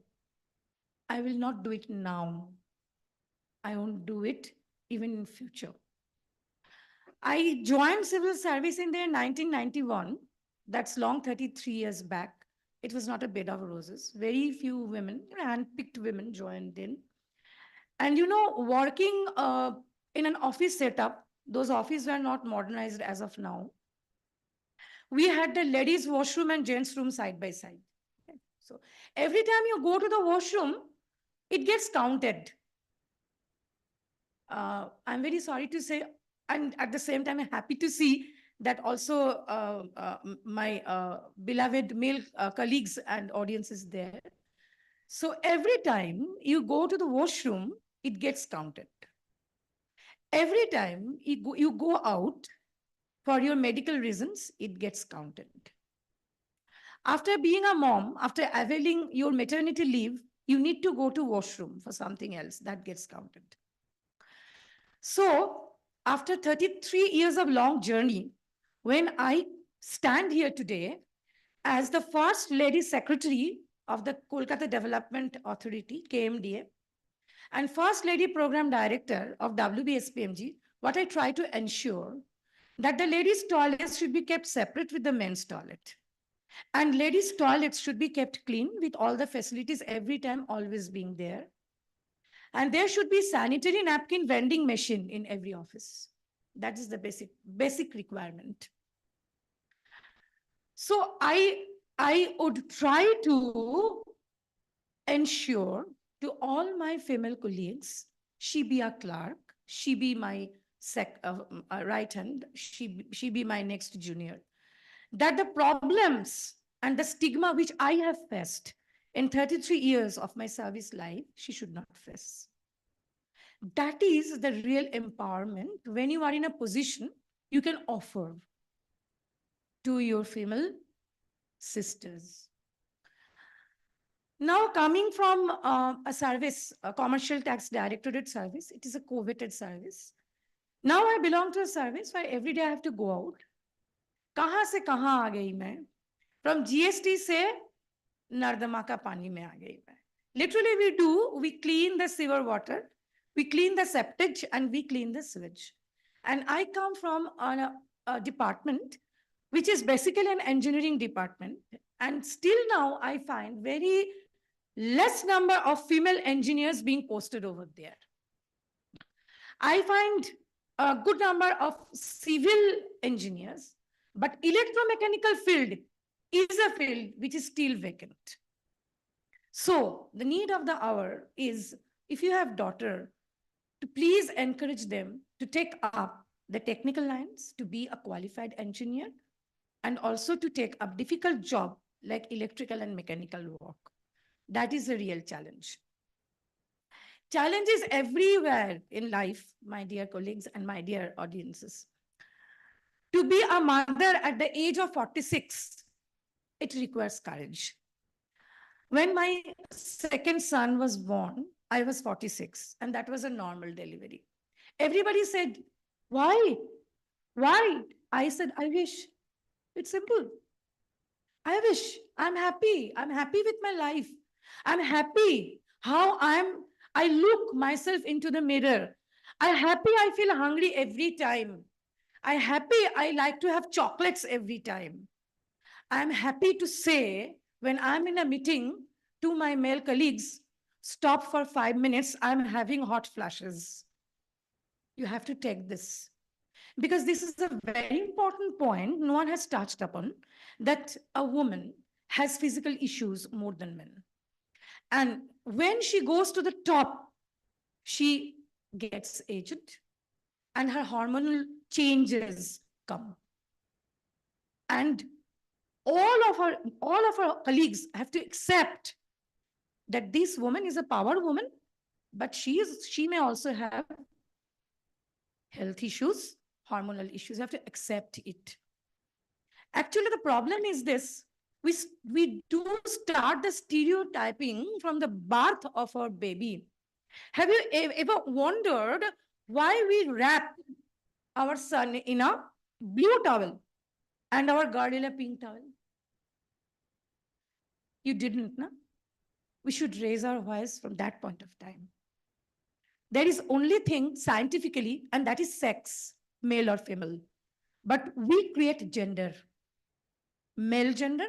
I will not do it now. I won't do it even in future. I joined civil service in the year 1991. That's long 33 years back. It was not a bed of roses. Very few women, hand-picked women joined in. And working in an office setup, those offices were not modernized as of now. We had the ladies' washroom and gents' room side by side. Okay. So every time you go to the washroom, it gets counted. I'm very sorry to say, and at the same time, I'm happy to see that also my beloved male colleagues and audiences there. So every time you go to the washroom, it gets counted. Every time you go out for your medical reasons, it gets counted. After being a mom, after availing your maternity leave, you need to go to washroom for something else, that gets counted. So after 33 years of long journey, when I stand here today as the first lady secretary of the Kolkata Development Authority, KMDA, and first lady program director of WBSPMG, what I try to ensure that the ladies' toilets should be kept separate with the men's toilet. And ladies' toilets should be kept clean with all the facilities every time always being there. And there should be sanitary napkin vending machine in every office. That is the basic requirement. So I would try to ensure to all my female colleagues, she be a clerk, she be my right hand, she be my next junior, that the problems and the stigma which I have faced in 33 years of my service life, she should not face. That is the real empowerment when you are in a position you can offer to your female sisters. Now, coming from a service, a commercial tax directorate service, it is a coveted service. Now I belong to a service where every day I have to go out. Kahan se kahan aa gayi main? From GST se Nardama ka pani mein aa gayi main. Literally we clean the sewer water, we clean the septage, and we clean the sewage. And I come from a department which is basically an engineering department. And still now I find very less number of female engineers being posted over there. I find a good number of civil engineers, but electromechanical field is a field which is still vacant. So the need of the hour is, if you have daughter, to please encourage them to take up the technical lines, to be a qualified engineer, and also to take up difficult job like electrical and mechanical work. That is a real challenge. Challenges everywhere in life, my dear colleagues and my dear audiences. To be a mother at the age of 46, it requires courage. When my second son was born, I was 46, and that was a normal delivery. Everybody said, why? Why? I said, I wish. It's simple. I wish. I'm happy. I'm happy with my life. I'm happy how I look myself into the mirror. I'm happy I feel hungry every time. I'm happy I like to have chocolates every time. I'm happy to say when I'm in a meeting to my male colleagues, stop for 5 minutes, I'm having hot flashes. You have to take this. Because this is a very important point no one has touched upon, that a woman has physical issues more than men. And when she goes to the top, she gets aged and her hormonal changes come. And all of our colleagues have to accept that this woman is a power woman, but she may also have health issues, hormonal issues. You have to accept it. Actually, the problem is this. We do start the stereotyping from the birth of our baby. Have you ever wondered why we wrap our son in a blue towel and our girl in a pink towel? You didn't, no? We should raise our voice from that point of time. There is only thing scientifically, and that is sex, male or female. But we create gender, male gender,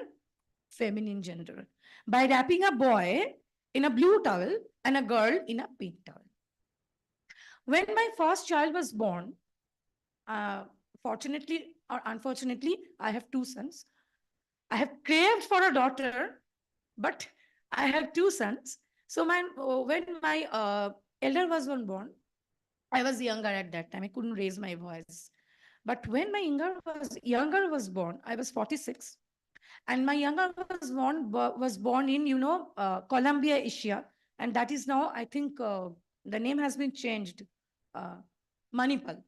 feminine gender, by wrapping a boy in a blue towel and a girl in a pink towel. When my first child was born, fortunately or unfortunately, I have two sons. I have craved for a daughter, but I have two sons. So when my elder was born, I was younger at that time. I couldn't raise my voice. But when my younger was born, I was 46. And my younger was born in, Columbia, Asia. And that is now, I think the name has been changed, Manipal.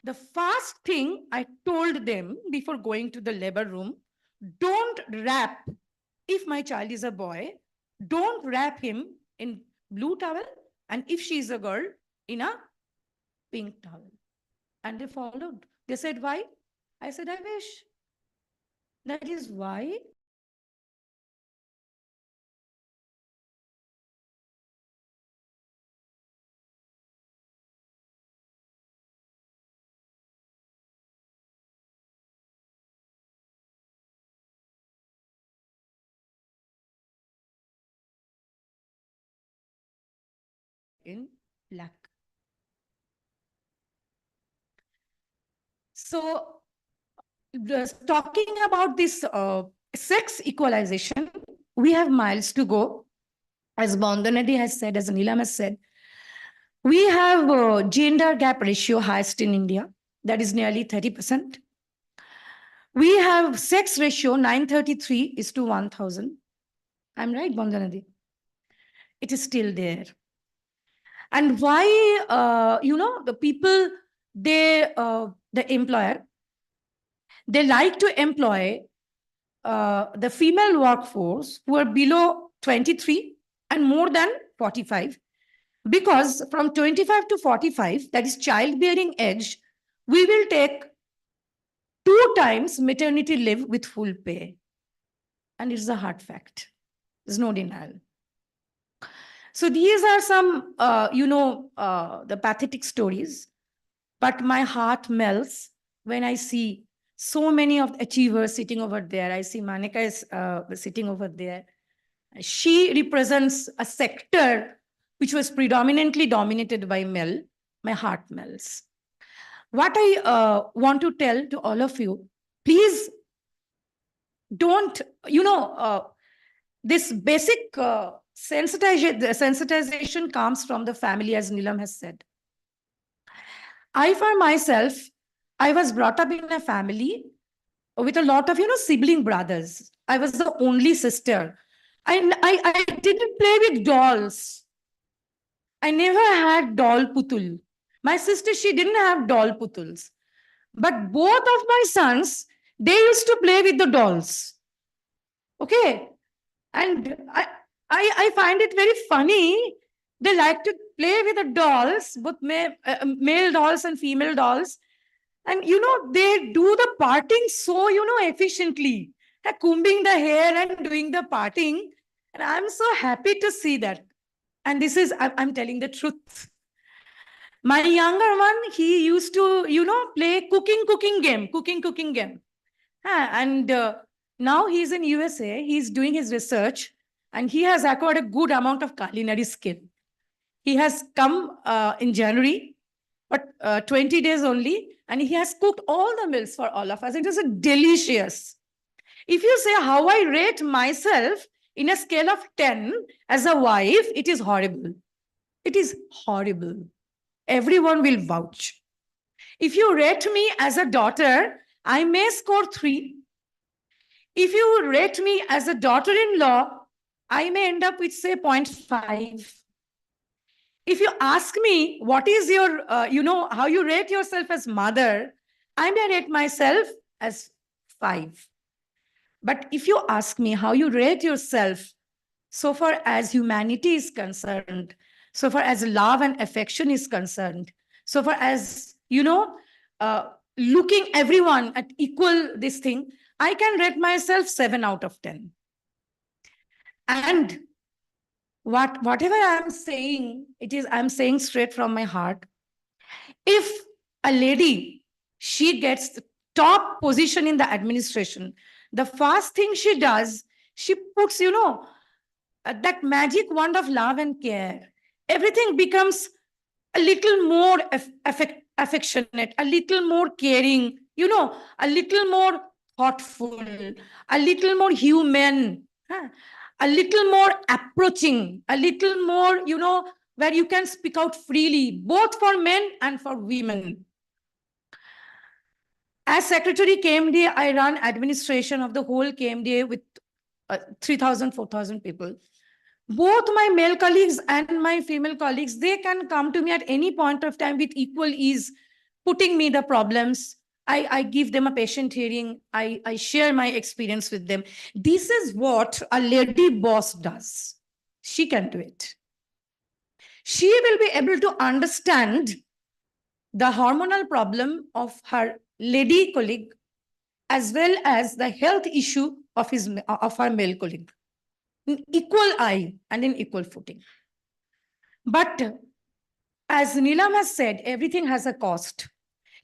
The first thing I told them before going to the labor room, don't wrap, if my child is a boy, don't wrap him in blue towel. And if she is a girl, in a pink towel. And they followed. They said, why? I said, I wish. That is why in black. So talking about this sex equalization, we have miles to go. As Bandanadi has said, as Neelam has said, we have gender gap ratio highest in India. That is nearly 30%. We have sex ratio 933:1,000. I'm right, Bandanadi? It is still there. And why, the people, the employer, they like to employ the female workforce who are below 23 and more than 45. Because from 25 to 45, that is childbearing age, we will take 2 times maternity leave with full pay. And it's a hard fact. There's no denial. So these are some, the pathetic stories. But my heart melts when I see so many of the achievers sitting over there. I see Manika is sitting over there. She represents a sector which was predominantly dominated by male. My heart melts. What I want to tell to all of you, please don't, this basic sensitization comes from the family, as Neelam has said. I, for myself, I was brought up in a family with a lot of, sibling brothers. I was the only sister. I didn't play with dolls. I never had doll putul. My sister, she didn't have doll putuls. But both of my sons, they used to play with the dolls. Okay. And I find it very funny. They like to play with the dolls, both male dolls and female dolls. And, they do the parting so, efficiently, combing the hair and doing the parting. And I'm so happy to see that. And this is, I'm telling the truth. My younger one, he used to, play cooking game. And now he's in USA, he's doing his research, and he has acquired a good amount of culinary skill. He has come in January, but 20 days only, and he has cooked all the meals for all of us. It was delicious. If you say how I rate myself in a scale of 10 as a wife, it is horrible. It is horrible. Everyone will vouch. If you rate me as a daughter, I may score 3. If you rate me as a daughter-in-law, I may end up with, say, 0.5. If you ask me what is your, how you rate yourself as mother, I may rate myself as 5. But if you ask me how you rate yourself so far as humanity is concerned, so far as love and affection is concerned, so far as, looking everyone at equal this thing, I can rate myself 7 out of 10. And whatever I'm saying, I'm saying straight from my heart. If a lady, she gets the top position in the administration, the first thing she does, she puts, that magic wand of love and care. Everything becomes a little more affectionate, a little more caring, a little more thoughtful, a little more human, a little more approaching, a little more, where you can speak out freely, both for men and for women. As Secretary KMDA, I run administration of the whole KMDA with 3,000, 4,000 people. Both my male colleagues and my female colleagues, they can come to me at any point of time with equal ease, putting me the problems. I give them a patient hearing. I share my experience with them. This is what a lady boss does. She can do it. She will be able to understand the hormonal problem of her lady colleague as well as the health issue of her male colleague. In equal eye and in equal footing. But as Neelam has said, everything has a cost.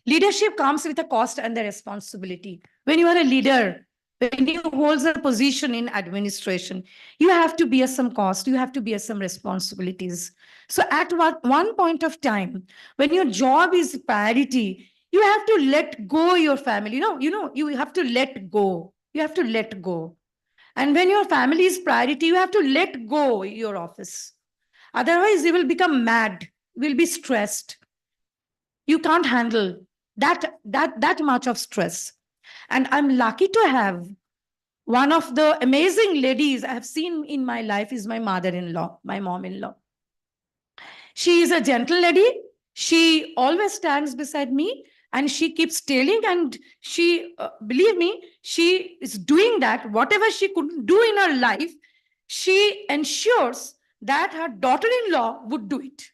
Leadership comes with a cost and the responsibility. When you are a leader, when you hold a position in administration, you have to bear some cost, you have to bear some responsibilities. So at one point of time, when your job is priority, you have to let go your family. You have to let go. You have to let go. And when your family is priority, you have to let go your office. Otherwise, you will become mad, you will be stressed. You can't handle that much of stress. And I'm lucky to have one of the amazing ladies I have seen in my life is my mother-in-law, my mom-in-law. She is a gentle lady. She always stands beside me. And she keeps telling, and she, believe me, she is doing that. Whatever she couldn't do in her life, she ensures that her daughter-in-law would do it.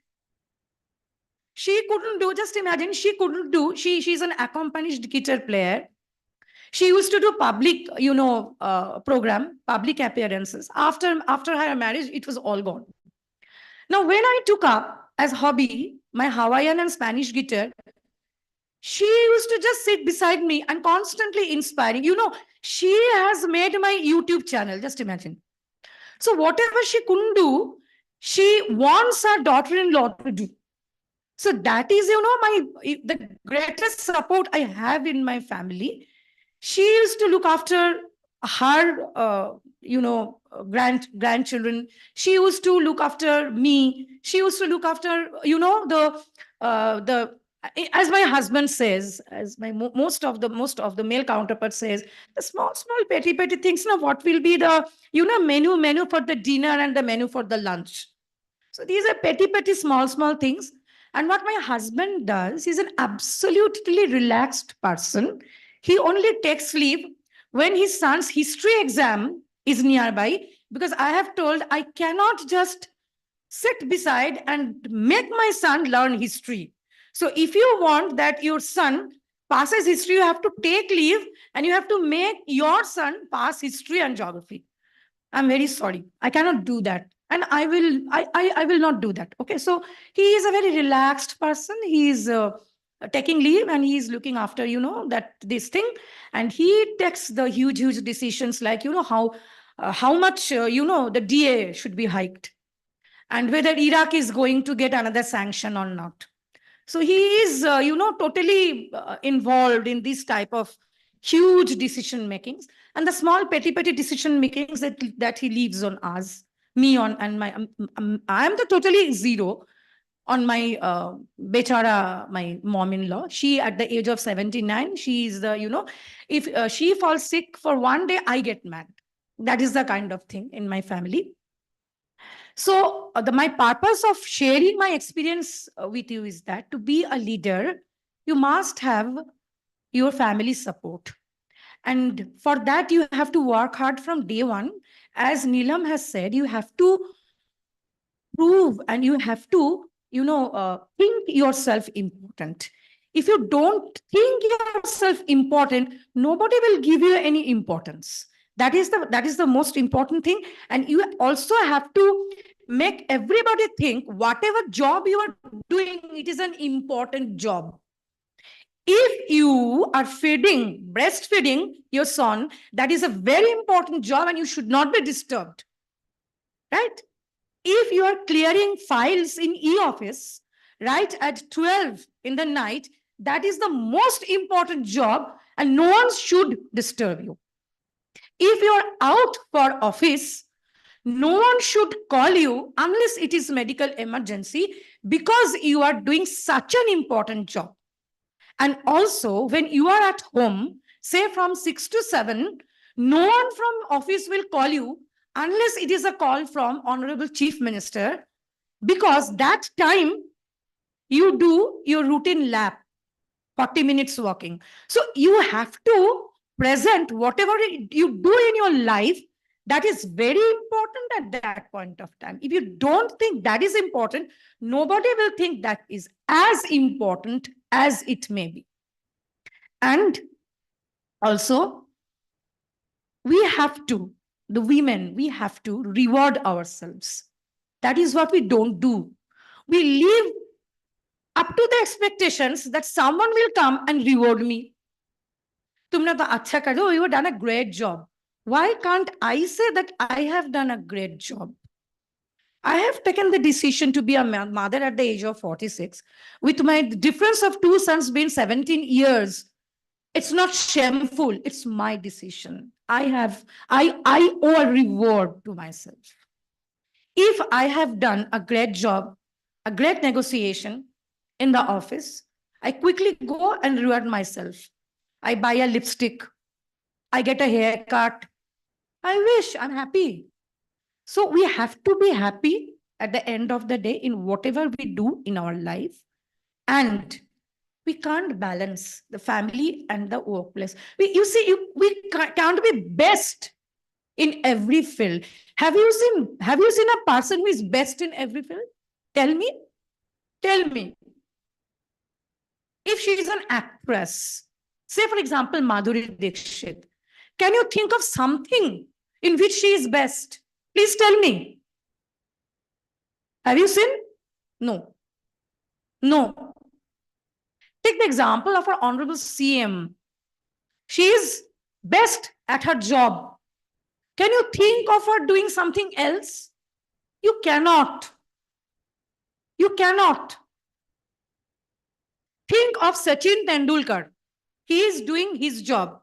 She couldn't do, just imagine, she couldn't do, she's an accomplished guitar player. She used to do public, program, public appearances. After her marriage, it was all gone. Now, when I took up as hobby my Hawaiian and Spanish guitar, she used to just sit beside me and constantly inspiring. She has made my YouTube channel, just imagine. So whatever she couldn't do, she wants her daughter-in-law to do. So that is, the greatest support I have in my family. She used to look after her, grandchildren. She used to look after me. She used to look after, as my husband says, as my most of the male counterpart says, the small petty things. Now, what will be the menu for the dinner and the menu for the lunch? So these are petty small things. And what my husband does, he's an absolutely relaxed person. He only takes leave when his son's history exam is nearby, because I have told I cannot just sit beside and make my son learn history. So if you want that your son passes history, you have to take leave and you have to make your son pass history and geography. I'm very sorry. I cannot do that. And I will not do that. Okay. So he is a very relaxed person. He is taking leave and he is looking after, this thing. And he takes the huge decisions like, how much, the DA should be hiked and whether Iraq is going to get another sanction or not. So he is, totally involved in this type of huge decision makings, and the small petty decision makings that he leaves on us, me on, and my, I am the totally zero on my Bechara, my mom-in-law. She, at the age of 79, she is the, if she falls sick for one day, I get mad. That is the kind of thing in my family. So my purpose of sharing my experience with you is that to be a leader, you must have your family support. And for that, you have to work hard from day one. As Neelam has said, you have to prove and you have to, think yourself important. If you don't think yourself important, nobody will give you any importance. That is the most important thing. And you also have to make everybody think whatever job you are doing, it is an important job. If you are breastfeeding your son, that is a very important job and you should not be disturbed. Right? If you are clearing files in e-office, right, at 12 in the night, that is the most important job and no one should disturb you. If you are out for office, no one should call you unless it is medical emergency, because you are doing such an important job. And also, when you are at home, say from 6 to 7, no one from office will call you unless it is a call from Honorable Chief Minister, because that time you do your routine lap, 40 minutes walking. So you have to present whatever you do in your life. That is very important at that point of time. If you don't think that is important, nobody will think that is as important as it may be. And also, we have to, the women, we have to reward ourselves. That is what we don't do. We live up to the expectations that someone will come and reward me. Tumne to acha karo, you have done a great job. Why can't I say that I have done a great job? I have taken the decision to be a mother at the age of 46, with my difference of 2 sons being 17 years. It's not shameful. It's my decision. I owe a reward to myself. If I have done a great job, a great negotiation in the office, I quickly go and reward myself. I buy a lipstick. I get a haircut. I wish I'm happy. So we have to be happy at the end of the day in whatever we do in our life. And we can't balance the family and the workplace. We can't be best in every field. Have you seen a person who is best in every field? Tell me. If she is an actress, say for example, Madhuri Dixit, can you think of something in which she is best? Please tell me. Have you seen? No. Take the example of our Honorable CM. She is best at her job. Can you think of her doing something else? You cannot. of Sachin Tendulkar. He is doing his job.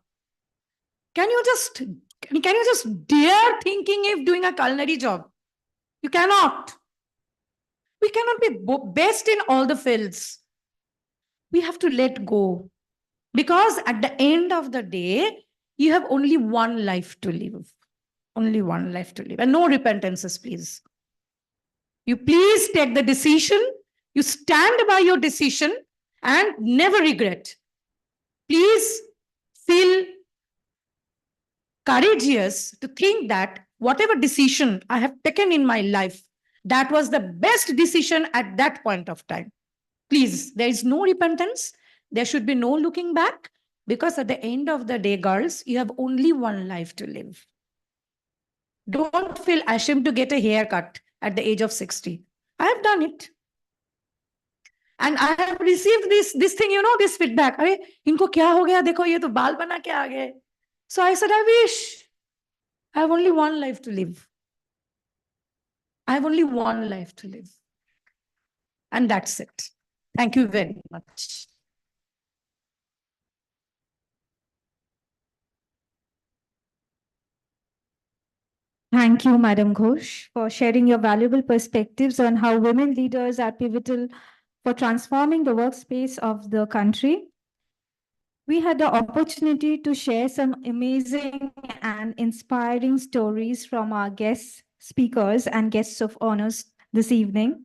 Can you just dare thinking if doing a culinary job? You cannot. We cannot be best in all the fields. We have to let go. Because at the end of the day, you have only one life to live. Only one life to live. And no repentances, please. You please take the decision. You stand by your decision and never regret. Please feel courageous to think that whatever decision I have taken in my life, that was the best decision at that point of time. Please, there is no repentance. There should be no looking back, because at the end of the day, girls, you have only one life to live. Don't feel ashamed to get a haircut at the age of 60. I have done it. And I have received this thing, this feedback. Arey, inko kya ho gaya? Dekho, ye to baal bana ke aa gaye. So I said, I wish. I have only one life to live. I have only one life to live. And that's it. Thank you very much. Thank you, Madam Ghosh, for sharing your valuable perspectives on how women leaders are pivotal for transforming the workspace of the country. We had the opportunity to share some amazing and inspiring stories from our guest speakers and guests of honors this evening.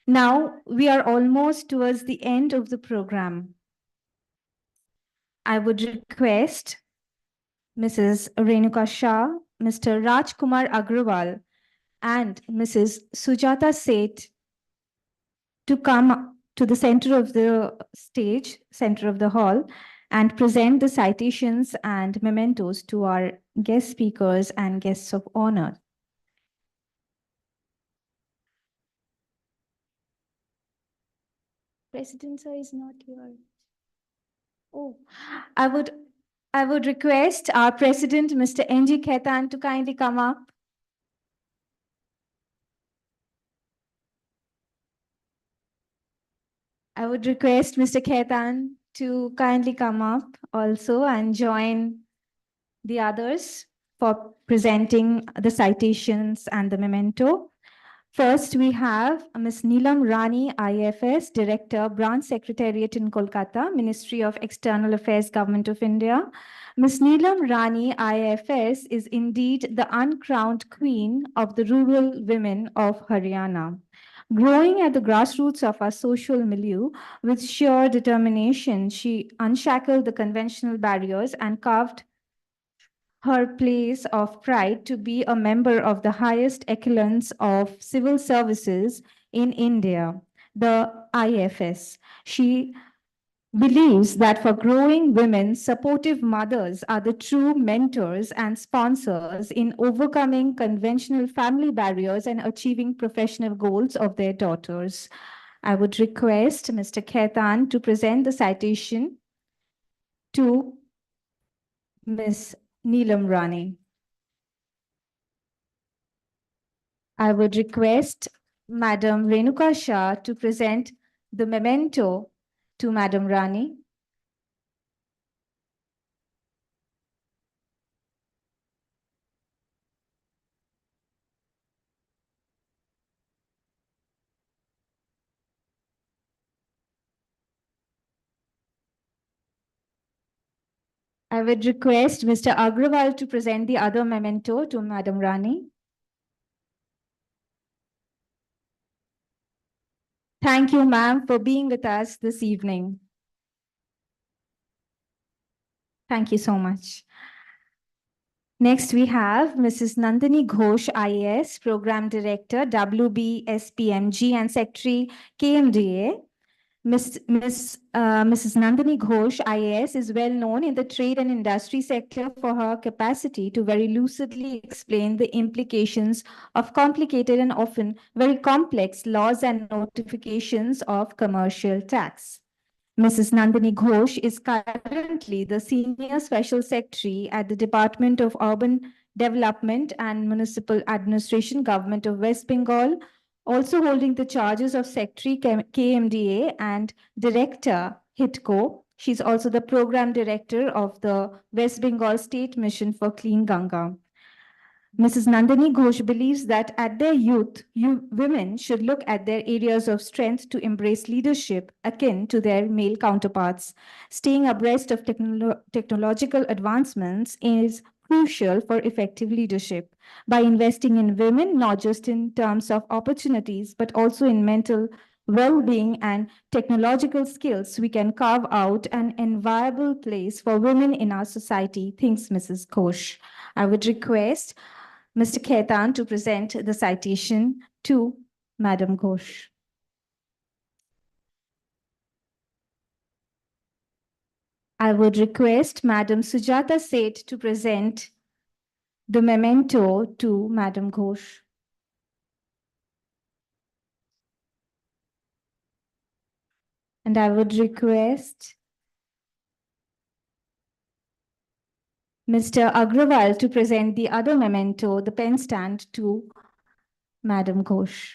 Now, we are almost towards the end of the program. I would request Mrs. Renuka Shah, Mr. Rajkumar Agrawal, and Mrs. Sujata Seth to come to the center of the stage, center of the hall, and present the citations and mementos to our guest speakers and guests of honor. President sir is not here. Oh, I would request our president, Mr. N.G. Khaitan, to kindly come up. I would request Mr. Khaitan to kindly come up also and join the others for presenting the citations and the memento. First, we have Ms. Neelam Rani, IFS, Director, Branch Secretariat in Kolkata, Ministry of External Affairs, Government of India. Ms. Neelam Rani, IFS, is indeed the uncrowned queen of the rural women of Haryana. Growing at the grassroots of our social milieu, with sheer determination, she unshackled the conventional barriers and carved her place of pride to be a member of the highest echelons of civil services in India, the IFS. She believes that for growing women, supportive mothers are the true mentors and sponsors in overcoming conventional family barriers and achieving professional goals of their daughters. I would request Mr. Khaitan to present the citation to Ms. Neelam Rani. I would request Madam Renuka Shah to present the memento to Madam Rani. I would request Mr. Agrawal to present the other memento to Madam Rani. Thank you, ma'am, for being with us this evening. Thank you so much. Next, we have Mrs. Nandini Ghosh, IAS, Program Director, WBSPMG, and Secretary, KMDA. Mrs. Nandini Ghosh, IAS, is well known in the trade and industry sector for her capacity to very lucidly explain the implications of complicated and often very complex laws and notifications of commercial tax. Mrs. Nandini Ghosh is currently the Senior Special Secretary at the Department of Urban Development and Municipal Administration, Government of West Bengal, also holding the charges of Secretary KMDA and Director HITCO. She's also the program director of the West Bengal State Mission for Clean Ganga. Mrs. Nandini Ghosh believes that at their youth, women should look at their areas of strength to embrace leadership akin to their male counterparts. Staying abreast of technological advancements is crucial for effective leadership. By investing in women, not just in terms of opportunities, but also in mental well-being and technological skills, we can carve out an enviable place for women in our society, thinks Mrs. Ghosh. I would request Mr. Khaitan to present the citation to Madam Ghosh. I would request Madam Sujata Seth to present the memento to Madam Ghosh. And I would request Mr. Agrawal to present the other memento, the pen stand, to Madam Ghosh.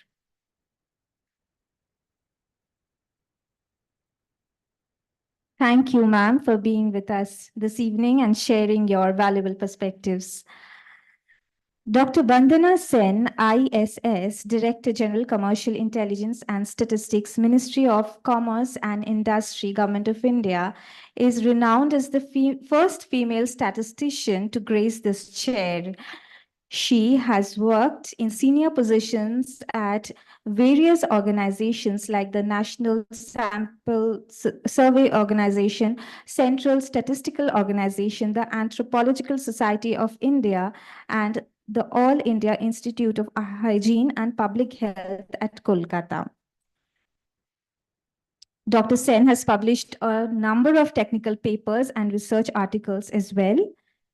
Thank you, ma'am, for being with us this evening and sharing your valuable perspectives. Dr. Bandana Sen, ISS, Director General Commercial Intelligence and Statistics, Ministry of Commerce and Industry, Government of India, is renowned as the first female statistician to grace this chair. She has worked in senior positions at various organizations like the National Sample Survey Organization, Central Statistical Organization, the Anthropological Society of India, and the All India Institute of Hygiene and Public Health at Kolkata. Dr. Sen has published a number of technical papers and research articles as well.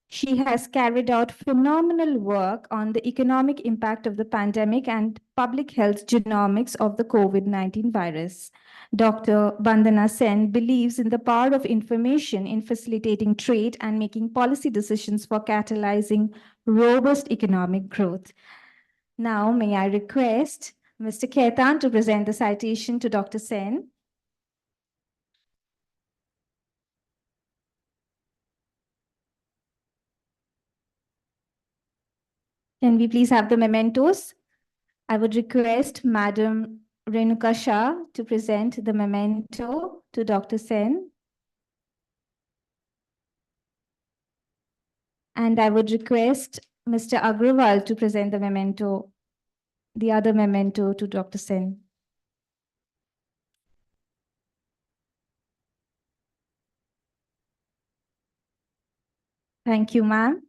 She has carried out phenomenal work on the economic impact of the pandemic and public health genomics of the COVID-19 virus. Dr. Bandana Sen believes in the power of information in facilitating trade and making policy decisions for catalyzing robust economic growth. Now, may I request Mr. Khaitan to present the citation to Dr. Sen. Can we please have the mementos? I would request Madam Renuka Shah to present the memento to Dr. Sen. And I would request Mr. Agrawal to present the memento, the other memento to Dr. Sen. Thank you, ma'am.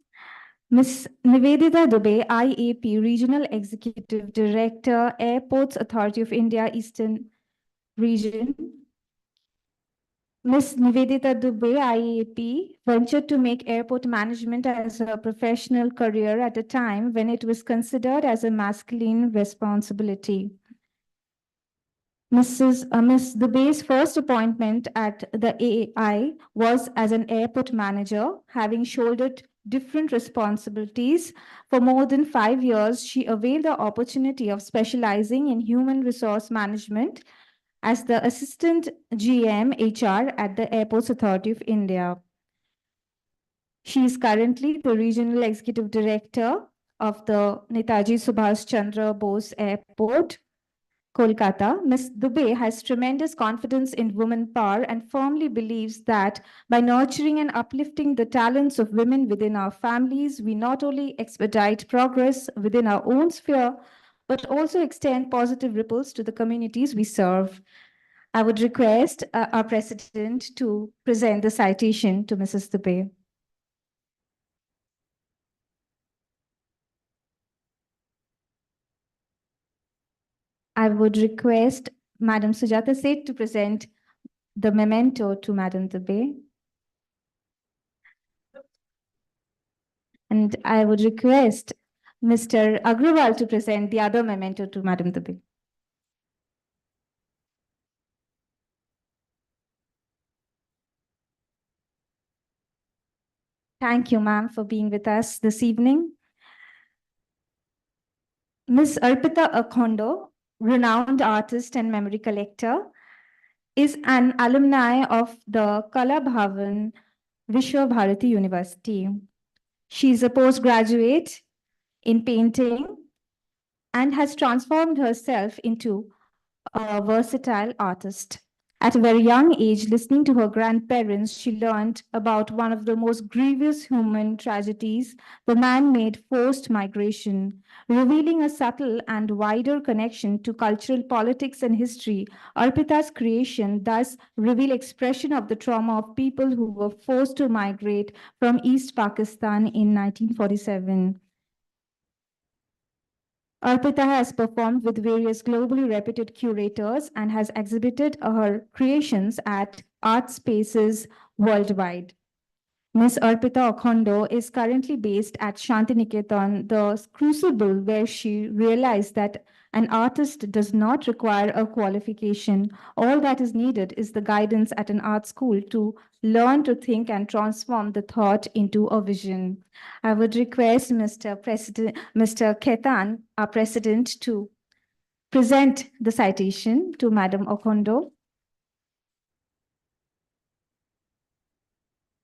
Ms. Nivedita Dubey, IAP, Regional Executive Director, Airports Authority of India, Eastern Region. Ms. Nivedita Dubey, IAP, ventured to make airport management as a professional career at a time when it was considered as a masculine responsibility. Ms. Dubey's first appointment at the AAI was as an airport manager, having shouldered different responsibilities. For more than 5 years, she availed the opportunity of specializing in human resource management as the Assistant GM HR at the Airports Authority of India. She is currently the Regional Executive Director of the Netaji Subhash Chandra Bose Airport, Kolkata. Ms. Dubey has tremendous confidence in women power and firmly believes that by nurturing and uplifting the talents of women within our families, we not only expedite progress within our own sphere, but also extend positive ripples to the communities we serve. I would request our President to present the citation to Mrs. Dubey. I would request Madam Sujata Seth to present the memento to Madam Dubey. And I would request Mr. Agrawal to present the other memento to Madam Dubey. Thank you, ma'am, for being with us this evening. Ms. Arpita Akhondo, renowned artist and memory collector, is an alumni of the Kala Bhavan Vishwa Bharati University. She is a postgraduate in painting and has transformed herself into a versatile artist. At a very young age, listening to her grandparents, she learned about one of the most grievous human tragedies, the man-made forced migration. Revealing a subtle and wider connection to cultural politics and history, Arpita's creation thus reveal expression of the trauma of people who were forced to migrate from East Pakistan in 1947. Arpita has performed with various globally reputed curators and has exhibited her creations at art spaces worldwide. Ms. Arpita Okhondo is currently based at Shantiniketan, the crucible where she realized that an artist does not require a qualification. All that is needed is the guidance at an art school to learn to think and transform the thought into a vision. I would request Mr. Ketan, our president, to present the citation to Madam Okhondo.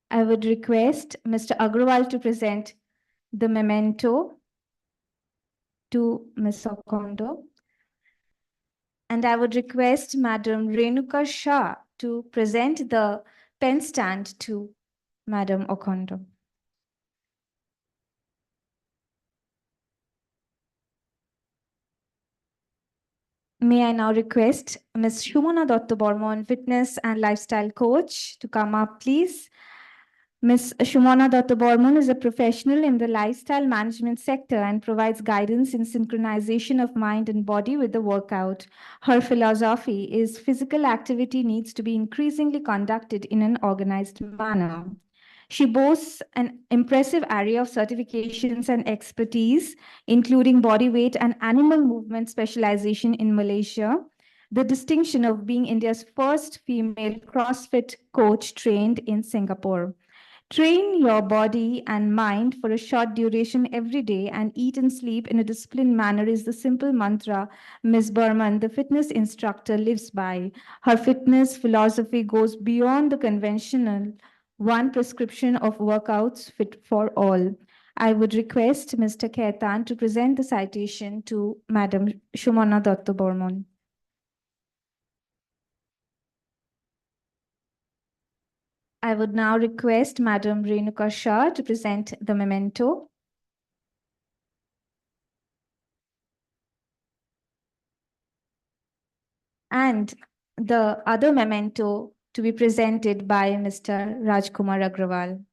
I would request Mr. Agrawal to present the memento to Ms. Okhondo. And I would request Madam Renuka Shah to present the pen stand to Madam Okhondo. May I now request Ms. Shumana Dotto Bormon, fitness and lifestyle coach, to come up, please. Ms. Shumana Dotto Bormon is a professional in the lifestyle management sector and provides guidance in synchronization of mind and body with the workout. Her philosophy is physical activity needs to be increasingly conducted in an organized manner. She boasts an impressive array of certifications and expertise, including body weight and animal movement specialization in Malaysia, the distinction of being India's first female CrossFit coach trained in Singapore. Train your body and mind for a short duration every day and eat and sleep in a disciplined manner is the simple mantra Ms. Burman, the fitness instructor, lives by. Her fitness philosophy goes beyond the conventional one prescription of workouts fit for all. I would request Mr. Ketan to present the citation to Madam Shumana Dotto Bormon. I would now request Madam Renuka Shah to present the memento. And the other memento to be presented by Mr. Rajkumar Agrawal.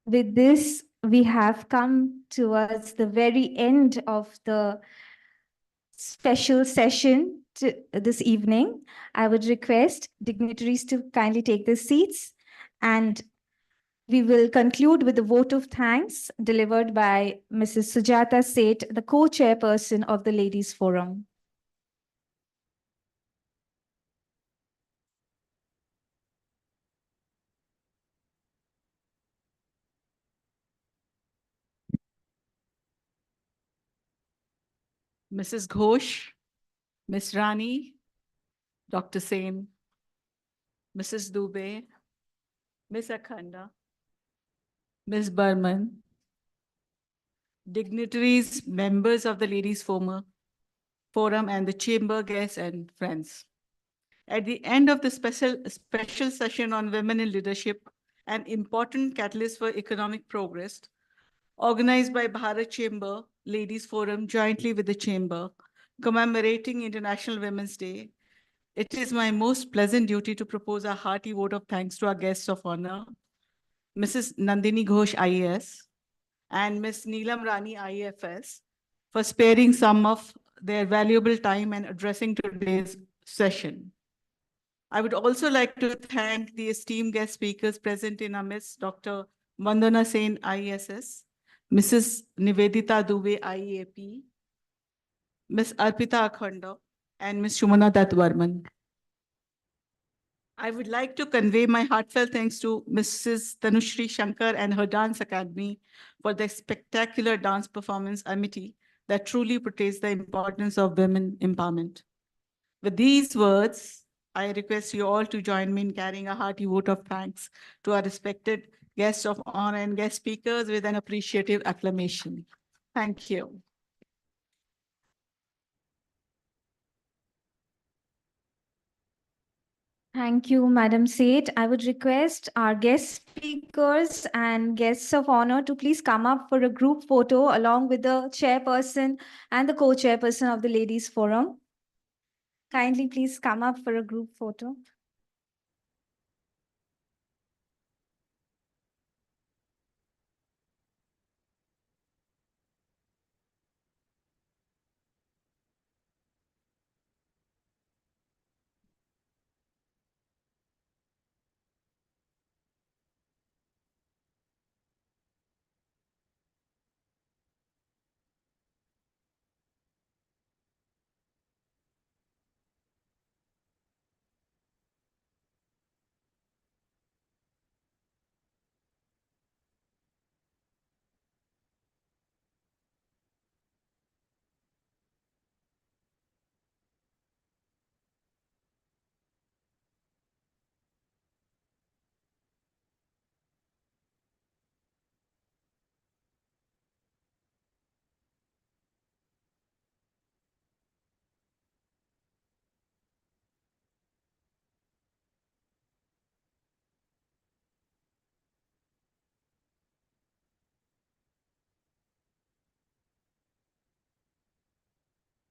With this, we have come towards the very end of the special session this evening. I would request dignitaries to kindly take their seats, and we will conclude with a vote of thanks delivered by Mrs. Sujata Seth, the co-chairperson of the Ladies Forum. Mrs. Ghosh, Ms. Rani, Dr. Sen, Mrs. Dubey, Ms. Akhanda, Ms. Burman, dignitaries, members of the Ladies Forum, and the chamber guests and friends. At the end of the special session on women in leadership, an important catalyst for economic progress, organized by Bharat Chamber Ladies Forum jointly with the Chamber, commemorating International Women's Day, it is my most pleasant duty to propose a hearty vote of thanks to our guests of honor, Mrs. Nandini Ghosh, IAS, and Ms. Neelam Rani, IAFS, for sparing some of their valuable time and addressing today's session. I would also like to thank the esteemed guest speakers present in our midst, Dr. Vandana Sen, IESS, Mrs. Nivedita Dubey, IEAP, Ms. Arpita Okhondo, and Ms. Shumana Dotto Bormon. I would like to convey my heartfelt thanks to Mrs. Tanushri Shankar and her dance academy for the spectacular dance performance Amity that truly portrays the importance of women empowerment. With these words, I request you all to join me in carrying a hearty vote of thanks to our respected guests of honor and guest speakers with an appreciative acclamation. Thank you. Thank you, Madam Seth. I would request our guest speakers and guests of honor to please come up for a group photo along with the chairperson and the co-chairperson of the Ladies Forum. Kindly please come up for a group photo.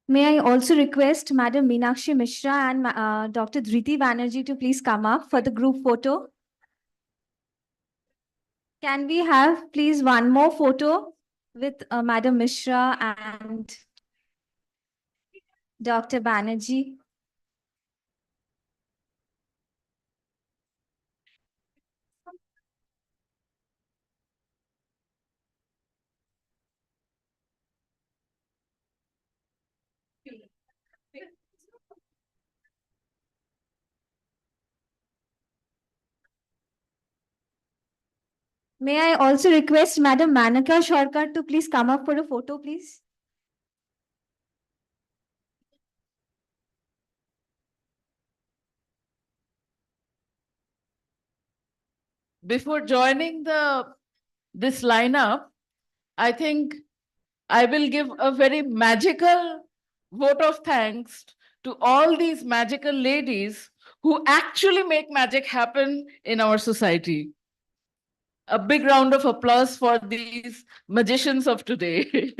May I also request Madam Meenakshi Mishra and Dr. Dhriti Banerjee to please come up for the group photo. Can we have please one more photo with Madam Mishra and Dr. Banerjee? May I also request Madam Manaka Sharkar to please come up for a photo, please? Before joining this lineup, I think I will give a very magical vote of thanks to all these magical ladies who actually make magic happen in our society. A big round of applause for these magicians of today.